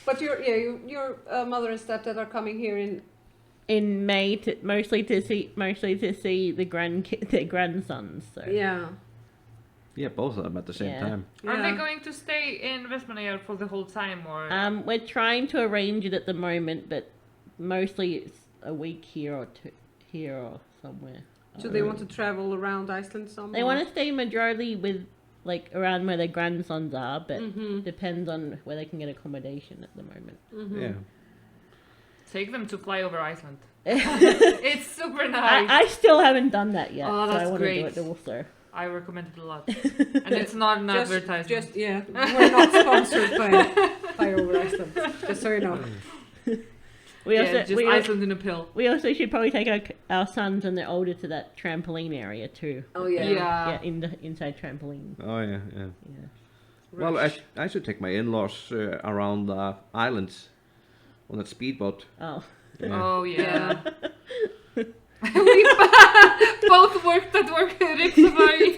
But your mother and stepdad are coming here In May, mostly to see the their grandsons. So. yeah. Yeah, both of them at the same Yeah. time. Are they Yeah. going to stay in Vestmannaeyjar for the whole time, or? We're trying to arrange it at the moment, but mostly it's a week here or somewhere. Do they want to travel around Iceland some? They want to stay majority with around where their grandsons are, but Mhm. depends on where they can get accommodation at the moment. Mhm. Yeah. Take them to fly over Iceland. It's super nice. I still haven't done that yet, Oh, so that's I want to do great. it also. I recommend it a lot. And it's not an advertisement. Just we're not sponsored by Over Iceland. Just so you know. We yeah, also just Iceland in a pill. we also should probably take our sons when they're older to that trampoline area too. Oh yeah. Yeah. Yeah, inside trampoline. Oh, yeah, yeah. Yeah. Well, I should take my in-laws around the islands on that speedboat. Oh. Yeah. Oh yeah. We both worked at Rip Safari.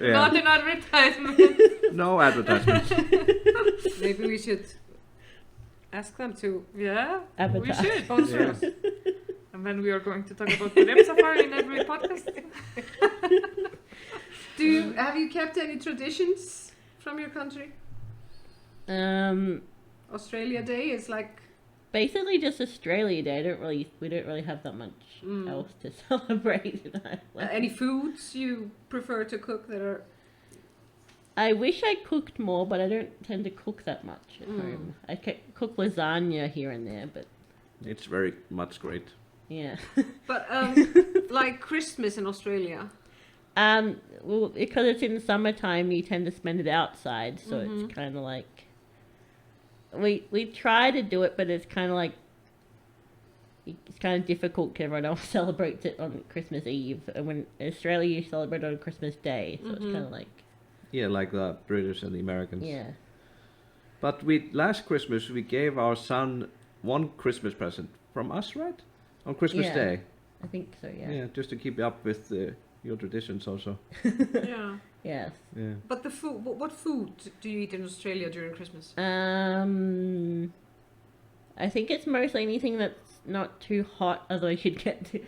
Yeah. Not an advertisement. No advertisements. Maybe we should ask them to Yeah. Advertise. We should. sponsor Yeah. us. And then we are going to talk about the Rip Safari in every podcast. Have you kept any traditions from your country? Australia Day is like basically just Australia Day. We don't really have that much else to celebrate in Iceland. Any foods you prefer to cook that are... I wish I cooked more, but I don't tend to cook that much at home. I cook lasagna here and there, but It's very much great. yeah. But like Christmas in Australia. Well, because it's in summertime, you tend to spend it outside, so it's kind of like we try to do it, but it's kind of like it's kind of difficult because everyone else celebrates it on Christmas Eve, and when in Australia you celebrate on Christmas Day, so it's kind of like Yeah, like the British and the Americans. yeah. But last Christmas we gave our son one Christmas present from us, right? On Christmas Yeah. Day. I think so. Yeah. Yeah, just to keep up with your traditions also. Yeah. Yes. Yeah. But the food, what food do you eat in Australia during Christmas? I think it's mostly anything that's not too hot, otherwise you'd get to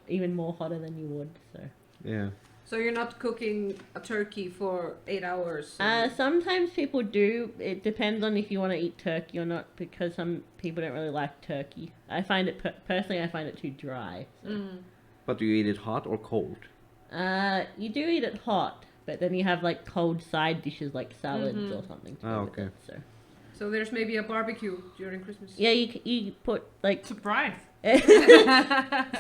even more hotter than you would. So. Yeah. So you're not cooking a turkey for 8 hours? Sometimes people do. It depends on if you want to eat turkey or not, because some people don't really like turkey. I find it personally, I find it too dry. So. But do you eat it hot or cold? You do eat it hot, but then you have like cold side dishes like salads or something. To go with okay. it, so. So there's maybe a barbecue during Christmas? Yeah, you put like Surprise.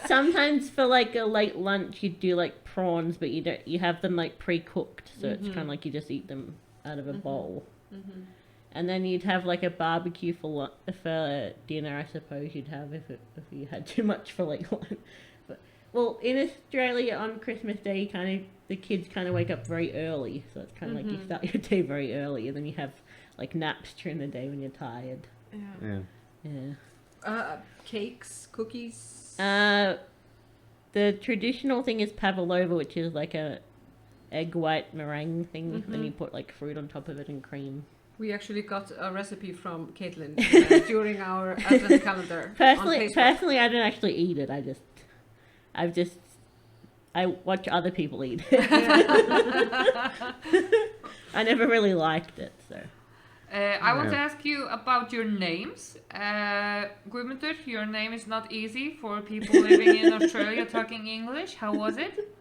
sometimes for like a late lunch you do like prawns, but you have them like pre-cooked, so it's kind of like you just eat them out of a bowl. And then you'd have like a barbecue for dinner, I suppose you'd have if you had too much for like lunch. But well, in Australia on Christmas Day, the kids kind of wake up very early, so it's kind of like you start your day very early, and then you have like naps during the day when you're tired. Yeah. Yeah. Cakes, cookies? The traditional thing is pavlova, which is like a egg white meringue thing. Then you put like fruit on top of it and cream. We actually got a recipe from Caitlin during our Advent calendar. Personally, I don't actually eat it. I watch other people eat it. I never really liked it, so. I want to ask you about your names. Guðmundur, your name is not easy for people living in Australia talking English. How was it?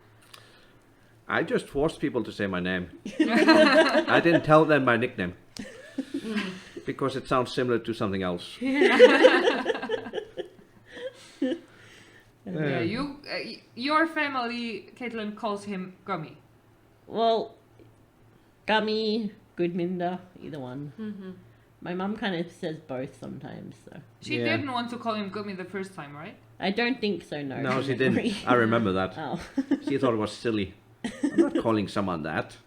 I just forced people to say my name. I didn't tell them my nickname. Because it sounds similar to something else. Yeah, your family, Caitlin, calls him Gummy. Well, Gummy, Guðmundur, either one. My mum kind of says both sometimes, so. She didn't want to call him Gummy the first time, right? I don't think so, no. No, she didn't. I remember that. Oh. She thought it was silly. I'm not calling someone that.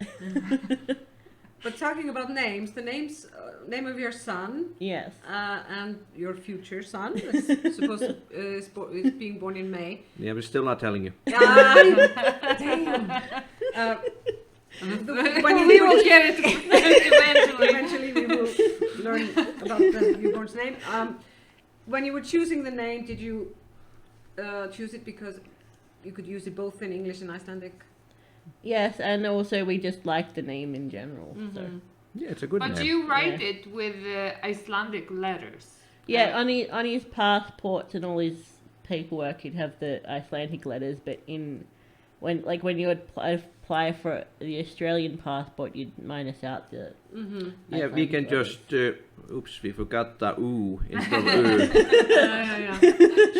But talking about names, the name of your son Yes. and your future son is supposed to is being born in May. Yeah, we're still not telling you. Damn. We will get it eventually. Eventually we will learn about the newborn's name. When you were choosing the name, did you choose it because you could use it both in English and Icelandic? Yes, and also we just like the name in general, so. Yeah, it's a good name. But you write it with Icelandic letters. Yeah, on his passports and all his paperwork, he'd have the Icelandic letters, but when you apply for the Australian passport, you'd minus out the. Yeah, we can letters. just. Oops, we forgot the oo instead of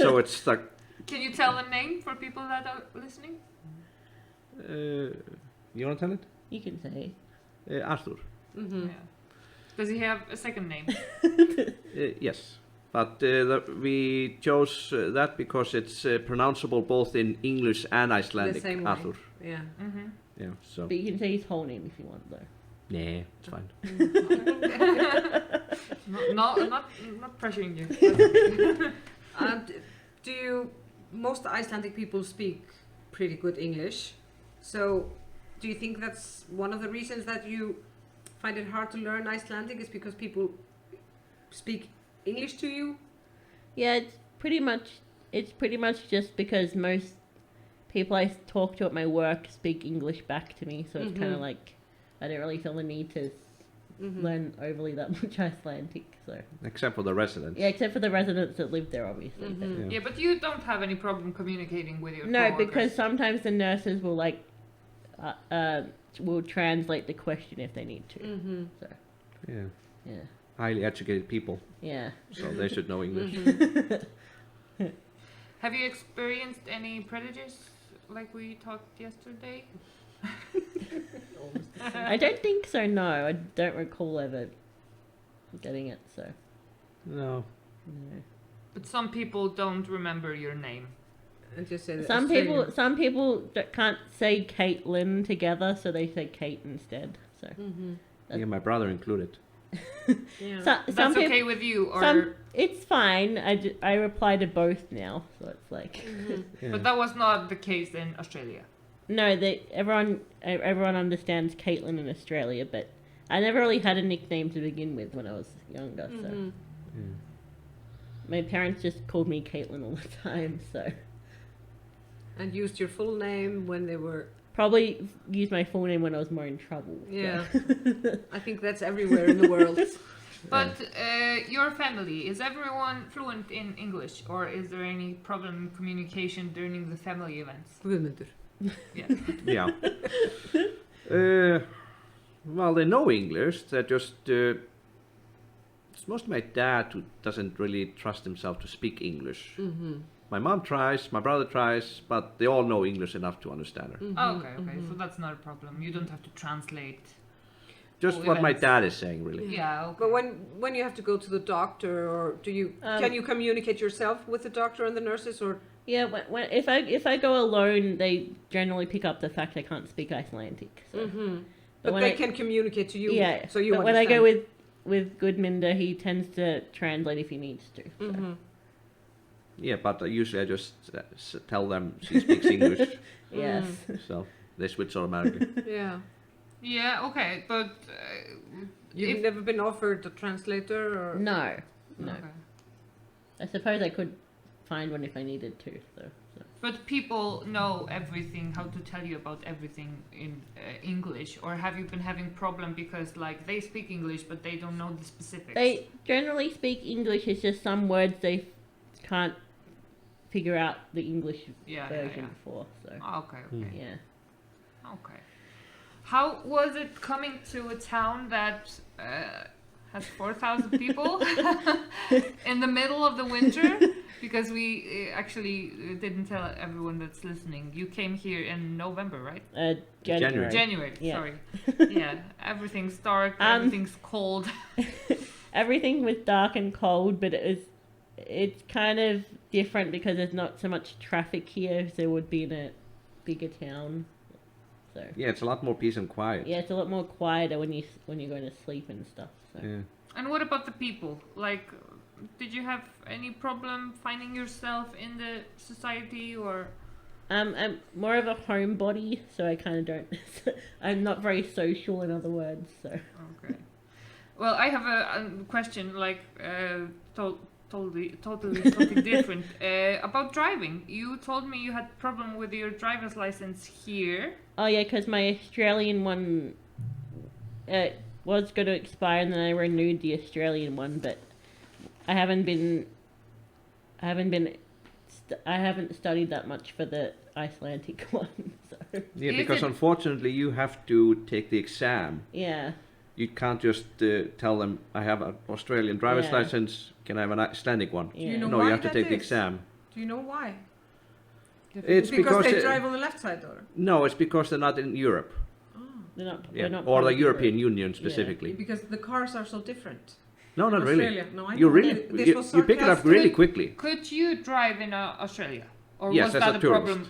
So it's like. Can you tell the name for people that are listening? You want to tell it? You can say. Arthur. Yeah. Does he have a second name? Yes. But we chose that because it's pronounceable both in English and Icelandic. The same way. Arthur. Yeah. Yeah, so. But you can say his whole name if you want, though. Nah, it's fine. Not pressuring you. Most Icelandic people speak pretty good English. So, do you think that's one of the reasons that you find it hard to learn Icelandic is because people speak English to you? Yeah, it's pretty much just because most people I talk to at my work speak English back to me, so it's kind of like I don't really feel the need to learn overly that much Icelandic. So Except for the residents. yeah, except for the residents that live there, obviously. but- Yeah. Yeah, but you don't have any problem communicating with your No, coworkers. because sometimes the nurses will will translate the question if they need to. So Yeah. yeah, Highly educated people, yeah. so they should know English. Have you experienced any prejudice like we talked yesterday? I don't think so. No, I don't recall ever getting it. So No. no. But some people don't remember your name. And just say that Some people can't say Caitlin together, so they say Kate instead. So Yeah, my brother included. Yeah. some That's people, okay with you, or it's fine. I reply to both now, so it's like Yeah. but that was not the case in Australia. no, everyone understands Caitlin in Australia, but I never really had a nickname to begin with when I was younger. So Yeah. my parents just called me Caitlin all the time. So And used your full name when they were. probably used my full name when I was more in trouble. so. Yeah. I think that's everywhere in the world. But your family, is everyone fluent in English, or is there any problem in communication during the family events? Guðmundur. Yeah. Yeah. Well, they know English. They're just. It's mostly my dad who doesn't really trust himself to speak English. My mom tries, my brother tries, but they all know English enough to understand her. Oh, okay. So that's not a problem. You don't have to translate. Just All what my events. dad is saying, really. Yeah. Okay. But when you have to go to the doctor, or do you can you communicate yourself with the doctor and the nurses, or Yeah, when if I go alone, they generally pick up the fact I can't speak Icelandic. So. but when they I- can communicate to you? Yeah, So you but when I understand. go with Guðmundur, he tends to translate if he needs to. So. Yeah, but usually I just tell them she speaks English, Yes. so they switch automatically. Yeah. Yeah. Okay. But You've if- never been offered a translator, or No. No. Okay. I suppose I could find one if I needed to. So. But people know everything, how to tell you about everything in English, or have you been having problem because like they speak English but they don't know the specifics? They generally speak English. It's just some words they can't figure out the English version for. So Okay. Okay. yeah. Okay. How was it coming to a town that has 4,000 people in the middle of the winter? Because we actually didn't tell everyone that's listening. You came here in November, right? January. January, Yeah. sorry. Yeah, everything's dark, everything's cold. Everything was dark and cold, but it's kind of different because there's not so much traffic here as there would be in a bigger town. So Yeah, it's a lot more peace and quiet. yeah, it's a lot more quieter when you're going to sleep and stuff. So. Yeah. And what about the people? Like, did you have any problem finding yourself in the society, or? I'm more of a homebody, so I kind of don't. I'm not very social, in other words. So Okay. Well, I have a question, like, totally something different. About driving. You told me you had problem with your driver's license here. oh yeah, because my Australian one was going to expire, and then I renewed the Australian one, but I haven't studied that much for the Icelandic one. So Yeah, Is because it- unfortunately you have to take the exam. yeah. You can't just tell them, I have an Australian driver's Yeah. license, can I have an Icelandic one? Yeah. you know No, why you have to that take the is? exam. Do you know why? It's because they it- drive on the left side, or No, it's because they're not in Europe. They're not. Yeah. They're not Or part the of European Europe. Union specifically. because the cars are so different. No, not Australia. really. No, I You know. really, This was you pick it up sarcastic. really quickly. Could you drive in Australia? Or Yes, was as that a a tourist. problem?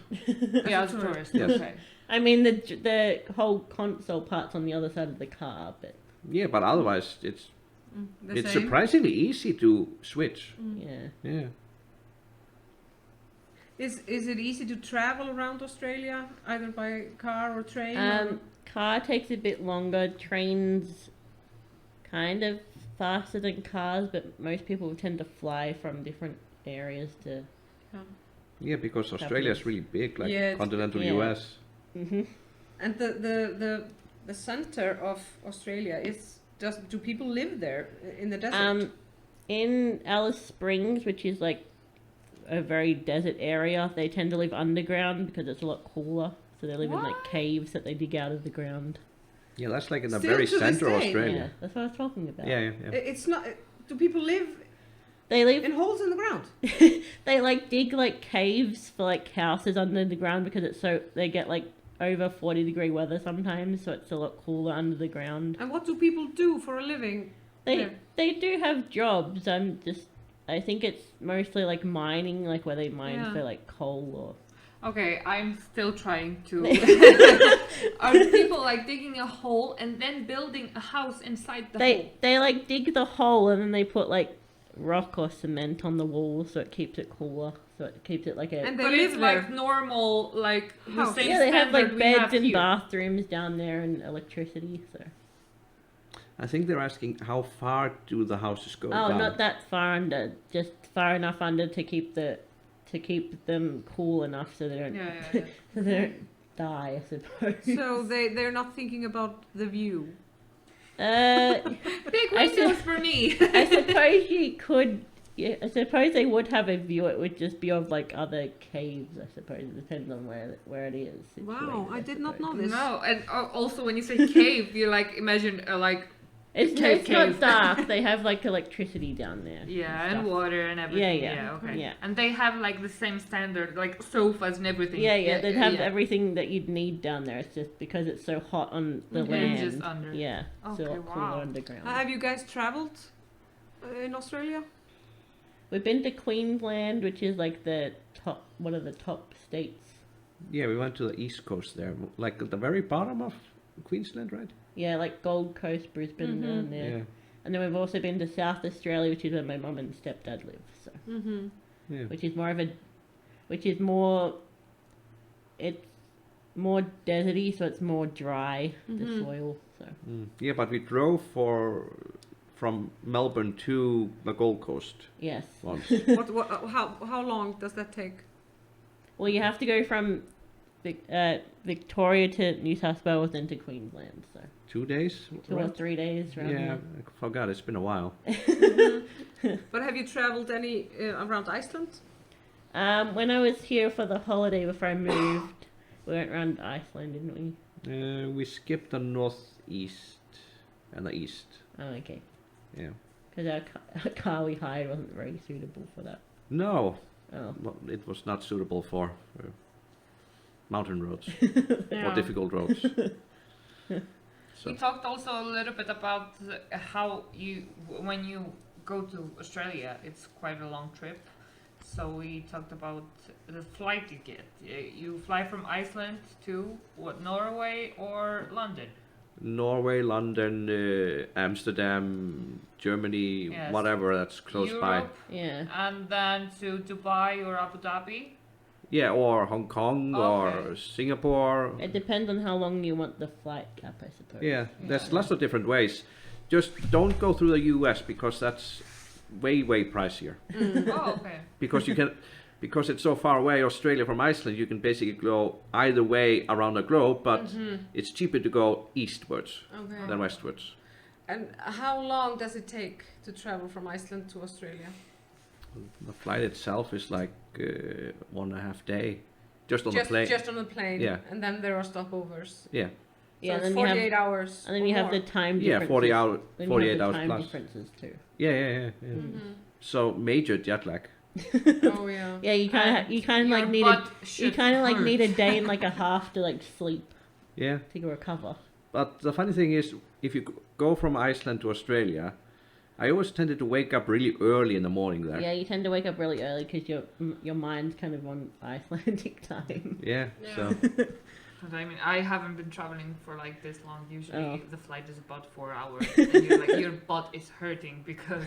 Yeah, as a tourist. Yes. Okay. I mean, the whole console part's on the other side of the car, but Yeah, but otherwise it's The same. surprisingly easy to switch. yeah. Yeah. Is it easy to travel around Australia, either by car or train? or- Car takes a bit longer. Trains kind of faster than cars, but most people tend to fly from different areas to. Yeah, because Australia is really big, like Yeah, it's continental big. US. Mm-hmm. And the center of Australia is do people live there in the desert? In Alice Springs, which is like a very desert area, they tend to live underground because it's a lot cooler. So they live in like caves that they dig out of the ground. Yeah, that's like in the Still very to this center of day? Australia. Yeah, that's what I was talking about. Yeah. It's not. Do people live They live in holes in the ground? they like dig like caves for like houses under the ground because it's so they get like over 40-degree weather sometimes, so it's a lot cooler under the ground. And what do people do for a living? They do have jobs. I think it's mostly like mining, like where they mine for like coal or. Okay, I'm still trying to. Are people like digging a hole and then building a house inside the hole? They like dig the hole and then they put like rock or cement on the wall so it keeps it cooler. So it keeps it like a. And they But live it's there. like normal, like the House. same Yeah, they have standard like we have beds and here. bathrooms down there and electricity. So. I think they're asking how far do the houses go Oh, down? not that far under. Just far enough under to keep them cool enough so they don't so they don't die, I suppose. So they're not thinking about the view. Big windows for me. I suppose you could. Yeah, I suppose they would have a view. It would just be of like other caves. I suppose it depends on where it is. Wow, I did not know this. No, and also when you say cave, you like imagine like It's cave. not dark. They have like electricity down there. and stuff. water and everything. Yeah. Okay. Yeah. And they have like the same standard, like sofas and everything. Yeah. They'd have yeah. everything that you'd need down there. It's just because it's so hot on the Okay. land. Just under. Yeah, it's a Okay, lot cooler wow. underground. Have you guys traveled in Australia? We've been to Queensland, which is like one of the top states. Yeah, we went to the east coast there, like at the very bottom of Queensland, right? Yeah, like Gold Coast, Brisbane, down there. Yeah. And then we've also been to South Australia, which is where my mum and stepdad live. So, Yeah. it's more deserty, so it's more dry, the soil. So Yeah, but we drove from Melbourne to the Gold Coast yes. once. How long does that take? Well, you have to go from Victoria to New South Wales and to Queensland. So 2 days? 2 or right? 3 days. Around Yeah, there. I forgot. It's been a while. But have you traveled any around Iceland? When I was here for the holiday before I moved, we went around Iceland, didn't we? We skipped the northeast and the east. Oh, okay. Yeah. Because our car we hired wasn't very suitable for that. No, Oh. it was not suitable for mountain roads or Yeah. difficult roads. We talked also a little bit about how when you go to Australia, it's quite a long trip. So we talked about the flight you get. You fly from Iceland to Norway or London? Norway, London, Amsterdam, Germany, Yes. whatever that's close by. Europe, Yeah. and then to Dubai or Abu Dhabi. Yeah, or Hong Kong or Okay. Singapore. It depends on how long you want the flight cap, I suppose. Yeah, there's lots of different ways. Just don't go through the US because that's way pricier. Oh, okay. Because it's so far away, Australia from Iceland, you can basically go either way around the globe, but it's cheaper to go eastwards Okay. than westwards. And how long does it take to travel from Iceland to Australia? The flight itself is like 1.5 days, just on the plane. Just on the plane. Yeah. And then there are stopovers. Yeah, Yeah, So and it's then 48 hours. and then or you have more. the time yeah, differences. 40 hours, Then 48 you have hours the time plus. differences too. Yeah. So major jet lag. Oh yeah. Yeah, you kind of Your like need butt you should kind of like hurt. need a day and like a half to like sleep Yeah, to recover. but the funny thing is, if you go from Iceland to Australia, I always tended to wake up really early in the morning there. Yeah, you tend to wake up really early because your mind's kind of on Icelandic time. Yeah, so But I mean, I haven't been traveling for like this long. Usually Oh. the flight is about 4 hours and you're like, your butt is hurting because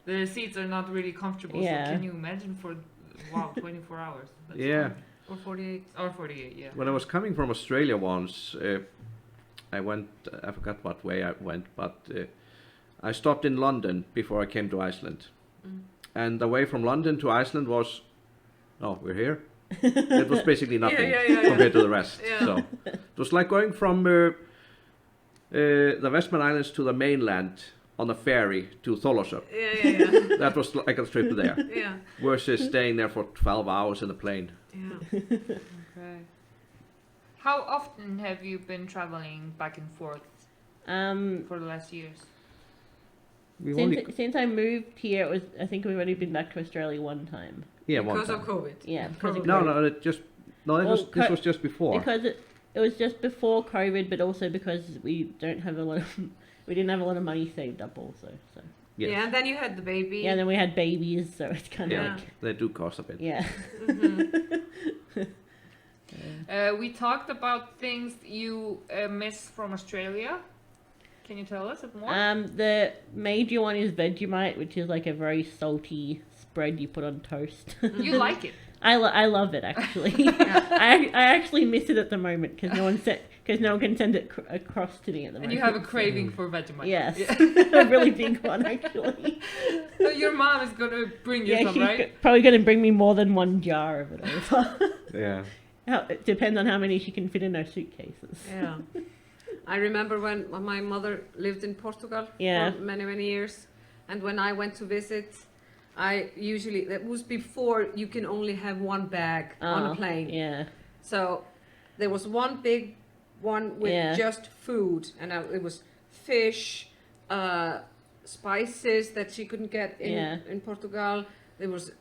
the seats are not really comfortable. Yeah. So can you imagine for, 24 hours? That's yeah. Or 48. Or 48, yeah. When I was coming from Australia once, I forgot what way I went, but I stopped in London before I came to Iceland. And the way from London to Iceland was, oh, we're here? It was basically nothing Yeah. compared to the rest. Yeah. So it was like going from the Westman Islands to the mainland on a ferry to Þorlákshöfn. Yeah. That was like a trip there. Yeah. Versus staying there for 12 hours in a plane. Yeah. Okay. How often have you been traveling back and forth for the last years? Since I moved here, I think we've already been back to Australia one time. Yeah, Because one of time. COVID. Yeah, because of No, COVID. this was just before. Because it was just before COVID, but also because we didn't have a lot of money saved up also. So Yes. Yeah, and then you had the baby. yeah, and then we had babies, so it's kind of Yeah, like they do cost a bit. yeah. We talked about things you miss from Australia. Can you tell us a bit more? The major one is Vegemite, which is like a very salty spread you put on toast. You like it. I love it actually. I actually miss it at the moment because no one can send it across to me at the And moment. you have a craving for Vegemite. Yes, Yeah. a really big one actually. So your mom is going to bring you Yeah, some, she's right? probably going to bring me more than one jar of it over. Yeah. It depends on how many she can fit in her suitcases. Yeah. I remember when my mother lived in Portugal Yeah. for many, many years. And when I went to visit, that was before you can only have one bag on a plane. Yeah. So there was one big one with Yeah. just food. And it was fish, spices that she couldn't get in Portugal. There was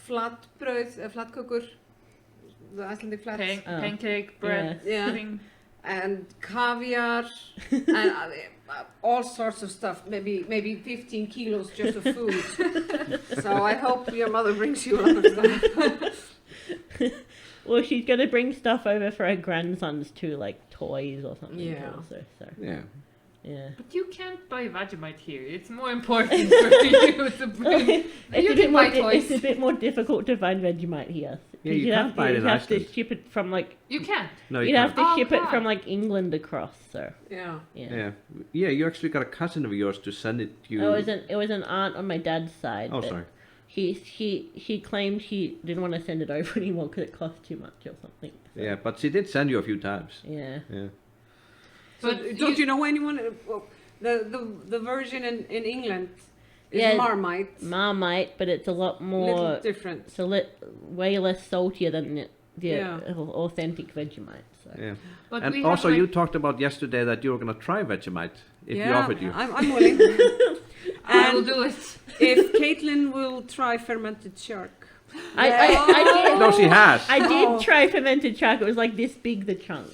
flatbröð, flatkökur, the Icelandic flats. Pancake, bread, Yeah. thing. And caviar and all sorts of stuff, maybe 15 kilos just of food. So I hope your mother brings you a lot of stuff. Well, she's gonna bring stuff over for her grandsons too, like toys or something. Yeah. Also, so Yeah. yeah. But you can't buy Vegemite here. It's more important for you to bring. It's You a bit can more. buy toys. It's a bit more difficult to find Vegemite here. Yeah, you You'd can't have buy it in you'd have to Iceland. ship it from like. You can't. No, You'd you have can't. to ship it God. from like England across. So Yeah. yeah. Yeah, you actually got a cousin of yours to send it to you. It was an aunt on my dad's side. Oh, but sorry. She claimed she didn't want to send it over anymore because it cost too much or something. So, Yeah, but she did send you a few times. Yeah. Yeah. So But don't you know anyone? The version in England is Yeah. Marmite. Marmite, but it's a lot more. Little different. It's way less saltier than the Yeah. authentic Vegemite. So. Yeah. But we And have, also, like- you talked about yesterday that you were going to try Vegemite if yeah, he offered you. I'm willing. I will And do it. if Caitlin will try fermented shark. I did. No, she has. I did Oh. try fermented shark. It was like this big, the chunk,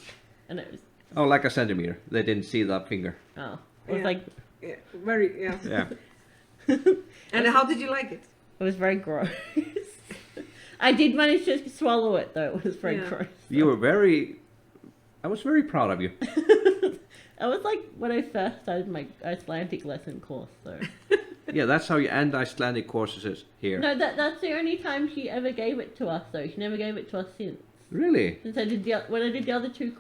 and it was Oh, like a centimeter. They didn't see the finger. it was Yeah. like Yeah, very, yeah. Yeah. And how did you like it? it was very gross. I did manage to swallow it though. It was very Yeah. gross. You were very. I was very proud of you. I was like when I first started my Icelandic lesson course. So Yeah, that's how you end Icelandic courses is here. no, that's the only time she ever gave it to us. Though she never gave it to us since. Really? Since when I did the other two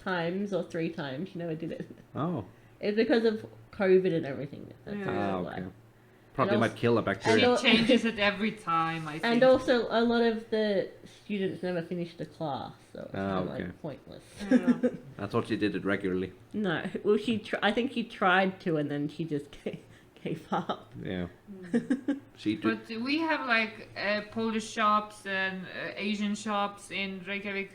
times or 3 times, she never did it. Oh. It's because of COVID and everything. That's Yeah. also Ah, why. okay. Probably And might kill the She bacteria. al- changes it every time, I think. And also, a lot of the students never finished the class, so it's kind of okay. like pointless. Yeah. I thought she did it regularly. No, well, I think she tried to, and then she just gave up. Yeah. She did. But we have like Polish shops and Asian shops in Reykjavik.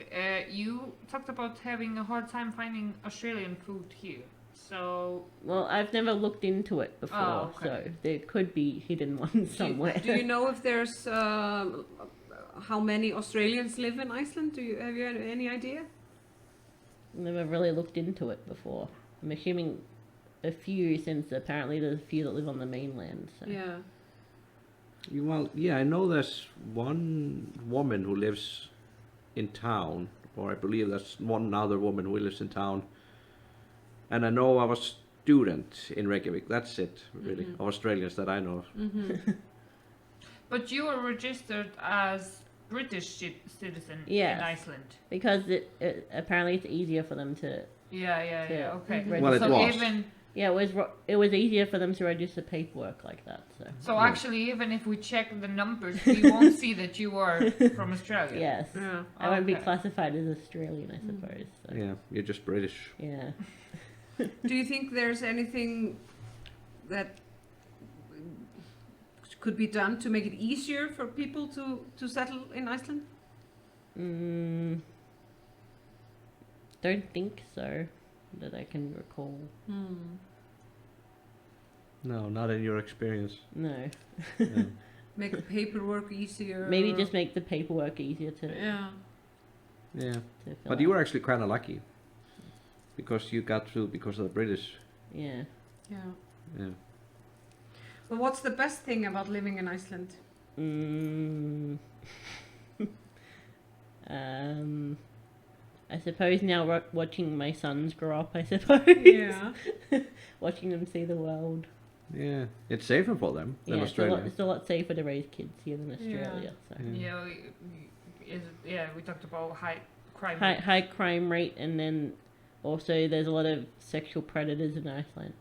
You talked about having a hard time finding Australian food here. So Well, I've never looked into it before, Oh, okay. so there could be hidden ones somewhere. Do you know if there's how many Australians live in Iceland? Have you any idea? Never really looked into it before. I'm assuming a few, since apparently there's a few that live on the mainland. So. Yeah. Well, yeah, I know there's one woman who lives in town, or I believe there's one other woman who lives in town. And I know of a student in Reykjavik. That's it, really, of Australians that I know of. but you are registered as British citizen Yes. in Iceland. Because apparently it's easier for them to. Yeah, okay. Well, it so was. even Yeah, it was easier for them to register paperwork like that. So actually, even if we check the numbers, we won't see that you are from Australia. yes, Yeah. I won't be Okay. classified as Australian, I suppose. So. Yeah, you're just British. Yeah. Do you think there's anything that could be done to make it easier for people to settle in Iceland? Don't think so, that I can recall. No, not in your experience. No. Yeah. Make the paperwork easier? Maybe just make the paperwork easier to Yeah. Yeah. to fill But you out. were actually kind of lucky. Because you got through because of the British. Yeah. Yeah. Yeah. But what's the best thing about living in Iceland? I suppose now watching my sons grow up, I suppose. Yeah. Watching them see the world. Yeah. It's safer for them than Yeah, Australia. it's a lot safer to raise kids here than Australia. So. Yeah, we talked about high crime. High crime rate, and then also there's a lot of sexual predators in Iceland.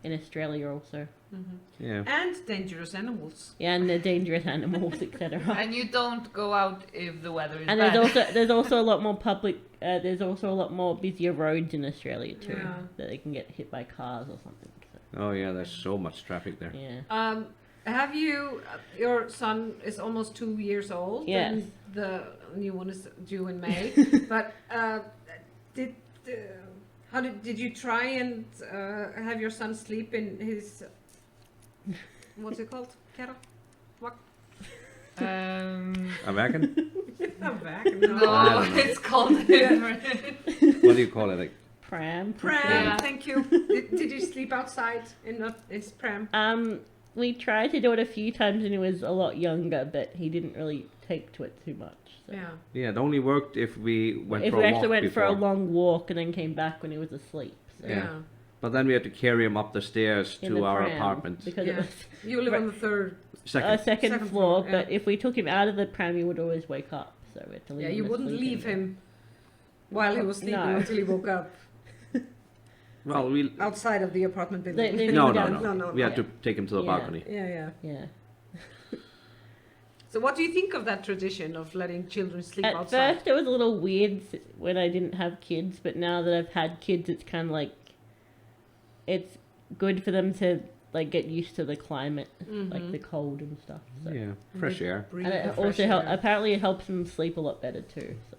In Australia also. Yeah. And dangerous animals. Yeah, and the dangerous animals, etc. And you don't go out if the weather is And bad. there's also a lot more public. There's also a lot more busier roads in Australia too, Yeah. that they can get hit by cars or something. So, Oh yeah, there's so much traffic there. yeah. Have you? Your son is almost 2 years old. Yes. And the new one is due in May. But did you try and have your son sleep in his? What's it called? Kerra? A wagon? No, I don't know. it's called What do you call it? Like, Pram. Pram. Yeah. Thank you. Did you sleep outside in his pram? We tried to do it a few times when he was a lot younger, but he didn't really take to it too much. So. Yeah. yeah, it only worked if we went If for we a actually walk went for a before. long walk and then came back when he was asleep. So. Yeah. But then we had to carry him up the stairs In to the our pram, apartment. because Yeah. it was You live on the third. Second. second Second floor. floor, But yeah. if we took him out of the pram, he would always wake up. So we had to leave Yeah, him you wouldn't asleep in leave there. him while he was sleeping No. until he woke up Well, we outside of the apartment building. They no, leave no, him no, down. No, We had yeah. to take him to the Yeah. balcony. Yeah. Yeah. So what do you think of that tradition of letting children sleep At outside? first, it was a little weird when I didn't have kids, but now that I've had kids, it's kind of like it's good for them to like get used to the climate, like the cold and stuff. So. Yeah, fresh air. Breathe And the it fresh also air. apparently it helps them sleep a lot better too. So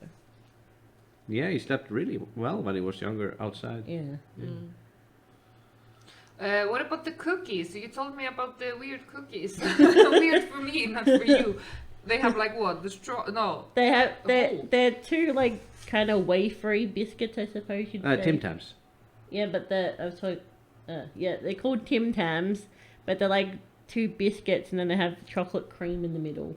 Yeah, he slept really well when he was younger outside. yeah. What about the cookies? You told me about the weird cookies. Weird for me, not for you. They have like what? The straw? No. They have Oh. they're two like kind of wafery biscuits, I suppose you'd say. Tim Tams. Yeah, but they're called Tim Tams, but they're like two biscuits, and then they have chocolate cream in the middle,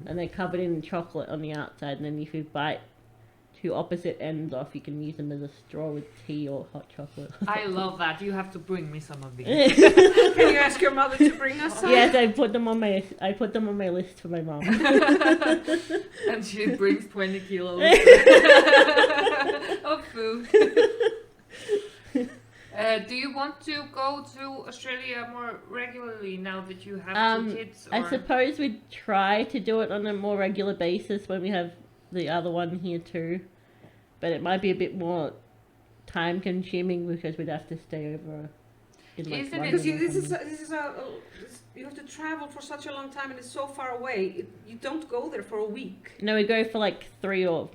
and they're covered in chocolate on the outside. And then if you bite two opposite ends off, you can use them as a straw with tea or hot chocolate. I love that. You have to bring me some of these. Can you ask your mother to bring us some? Yes, I put them on my list for my mom. And she brings 20 kilos of food. Do you want to go to Australia more regularly now that you have 2 kids? I or- suppose we'd try to do it on a more regular basis when we have the other one here too, but it might be a bit more time consuming because we'd have to stay over in like Isn't it- London Because or this something. is you have to travel for such a long time and it's so far away. You don't go there for a week. No, we go for like the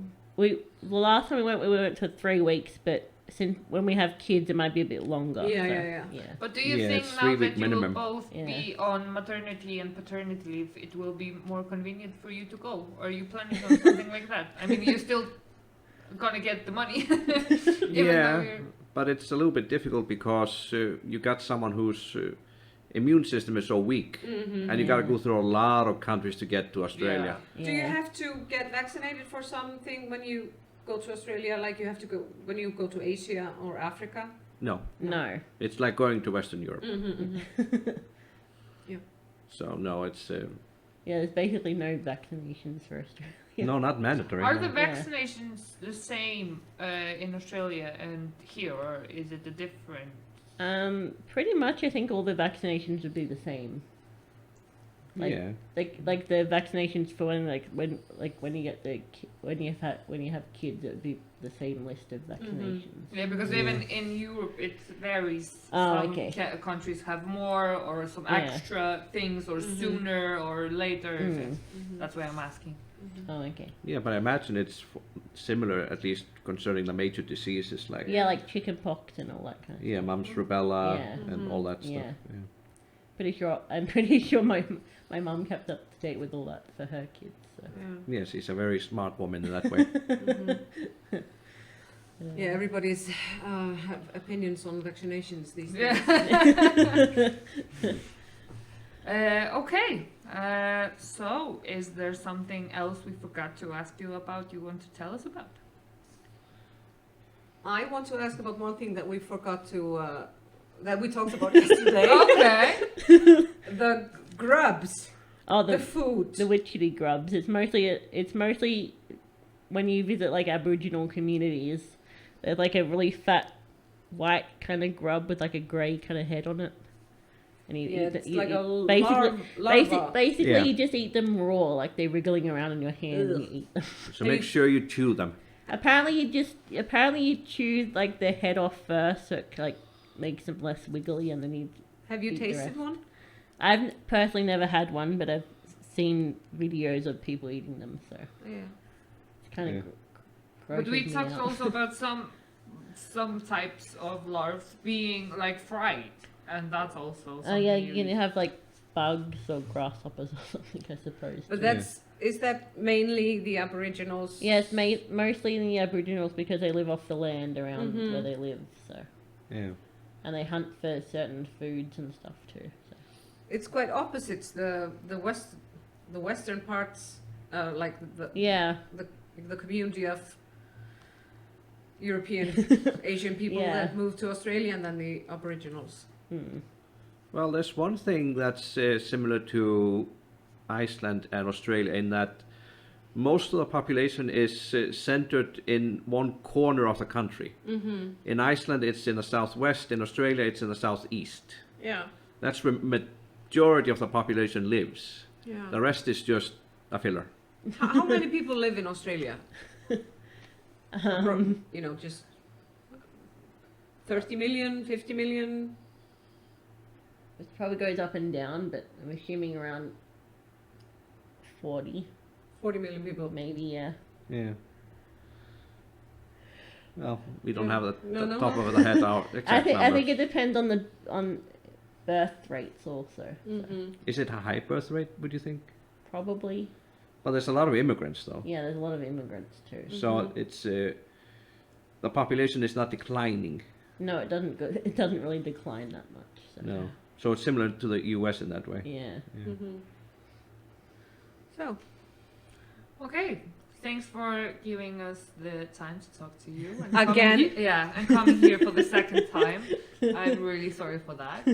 last time we went for 3 weeks, but since when we have kids it might be a bit longer. Yeah. But do you Yeah, think it's now 3 that week you minimum. will both Yeah. be on maternity and paternity leave, it will be more convenient for you to go? Or are you planning on something like that? I mean, you're still gonna get the money. even though Yeah, you're- but it's a little bit difficult because you got someone whose immune system is so weak, and you got to go through a lot of countries to get to Australia. Yeah. Do you have to get vaccinated for something when you go to Australia, like you have to go when you go to Asia or Africa? No, No. it's like going to Western Europe. Yeah. So no, it's Yeah, there's basically no vaccinations for Australia. no, not mandatory. Are no. the vaccinations the same in Australia and here, or is it a different? Pretty much I think all the vaccinations would be the same. Like, yeah. like the vaccinations for when you get when you have kids, it would be the same list of vaccinations. Yeah, because even in Europe it varies. Oh, Some okay. countries have more or some Yeah. extra things or sooner or later. if it's- Mm-hmm. That's why I'm asking. Oh, okay. Yeah, but I imagine it's similar, at least concerning the major diseases like Yeah, like chicken pox and all that kind of stuff. mumps, rubella, Yeah. and all that stuff. Yeah. Yeah. I'm pretty sure my mum kept up to date with all that for her kids. So. Yes, she's a very smart woman in that way. Yeah, everybody's have opinions on vaccinations these days. Yeah. Okay. So, is there something else we forgot to ask you about? You want to tell us about? I want to ask about one thing that we forgot to, that we talked about yesterday. Okay. The grubs, Oh, the food. the witchetty grubs. It's mostly when you visit like Aboriginal communities. They're like a really fat, white kind of grub with like a grey kind of head on it. And It's like a larva. Basically, Yeah. you just eat them raw, like they're wriggling around in your hand. And you eat them. So make sure you chew them. Apparently you chew like the head off first, so it like makes them less wiggly, and then you. Have you eat the tasted rest. one? I've personally never had one, but I've seen videos of people eating them, so Yeah. it's kind of. Yeah. But we talked also about some types of larvae being like fried, and that's also. Oh yeah, something you can have like bugs or grasshoppers or something, I suppose. But too. is that mainly the Aboriginals? Yeah, it's mostly in the Aboriginals because they live off the land around Mhm. where they live, so Yeah. and they hunt for certain foods and stuff too. So. It's quite opposites. The western parts, like Yeah, the community of European, Asian people Yeah. that moved to Australia, and then the Aboriginals. Well, there's one thing that's similar to Iceland and Australia in that most of the population is centered in one corner of the country. Mm-hmm. In Iceland, it's in the southwest. In Australia, it's in the southeast. Yeah. That's where majority of the population lives. Yeah. The rest is just a filler. How many people live in Australia? You know, just 30 million, 50 million? it probably goes up and down, but I'm assuming around 40, 40 million people. maybe. Yeah. Yeah. Well, we don't Yeah. have the No. top of the head our exact I number. think it depends on birth rates also. Mm-hmm. Is it a high birth rate, would you think? Probably. But there's a lot of immigrants, though. Yeah, there's a lot of immigrants too. So it's the population is not declining. No, it doesn't go. It doesn't really decline that much. So. No. So it's similar to the U.S. in that way. Yeah. Mm-hmm. So, Okay. Thanks for giving us the time to talk to you. And Again? and coming here for the second time. I'm really sorry for that.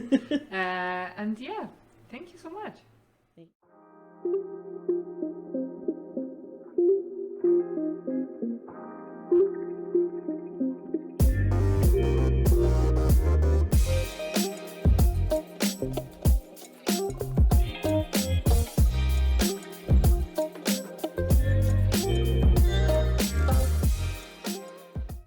And yeah, thank you so much. Thanks.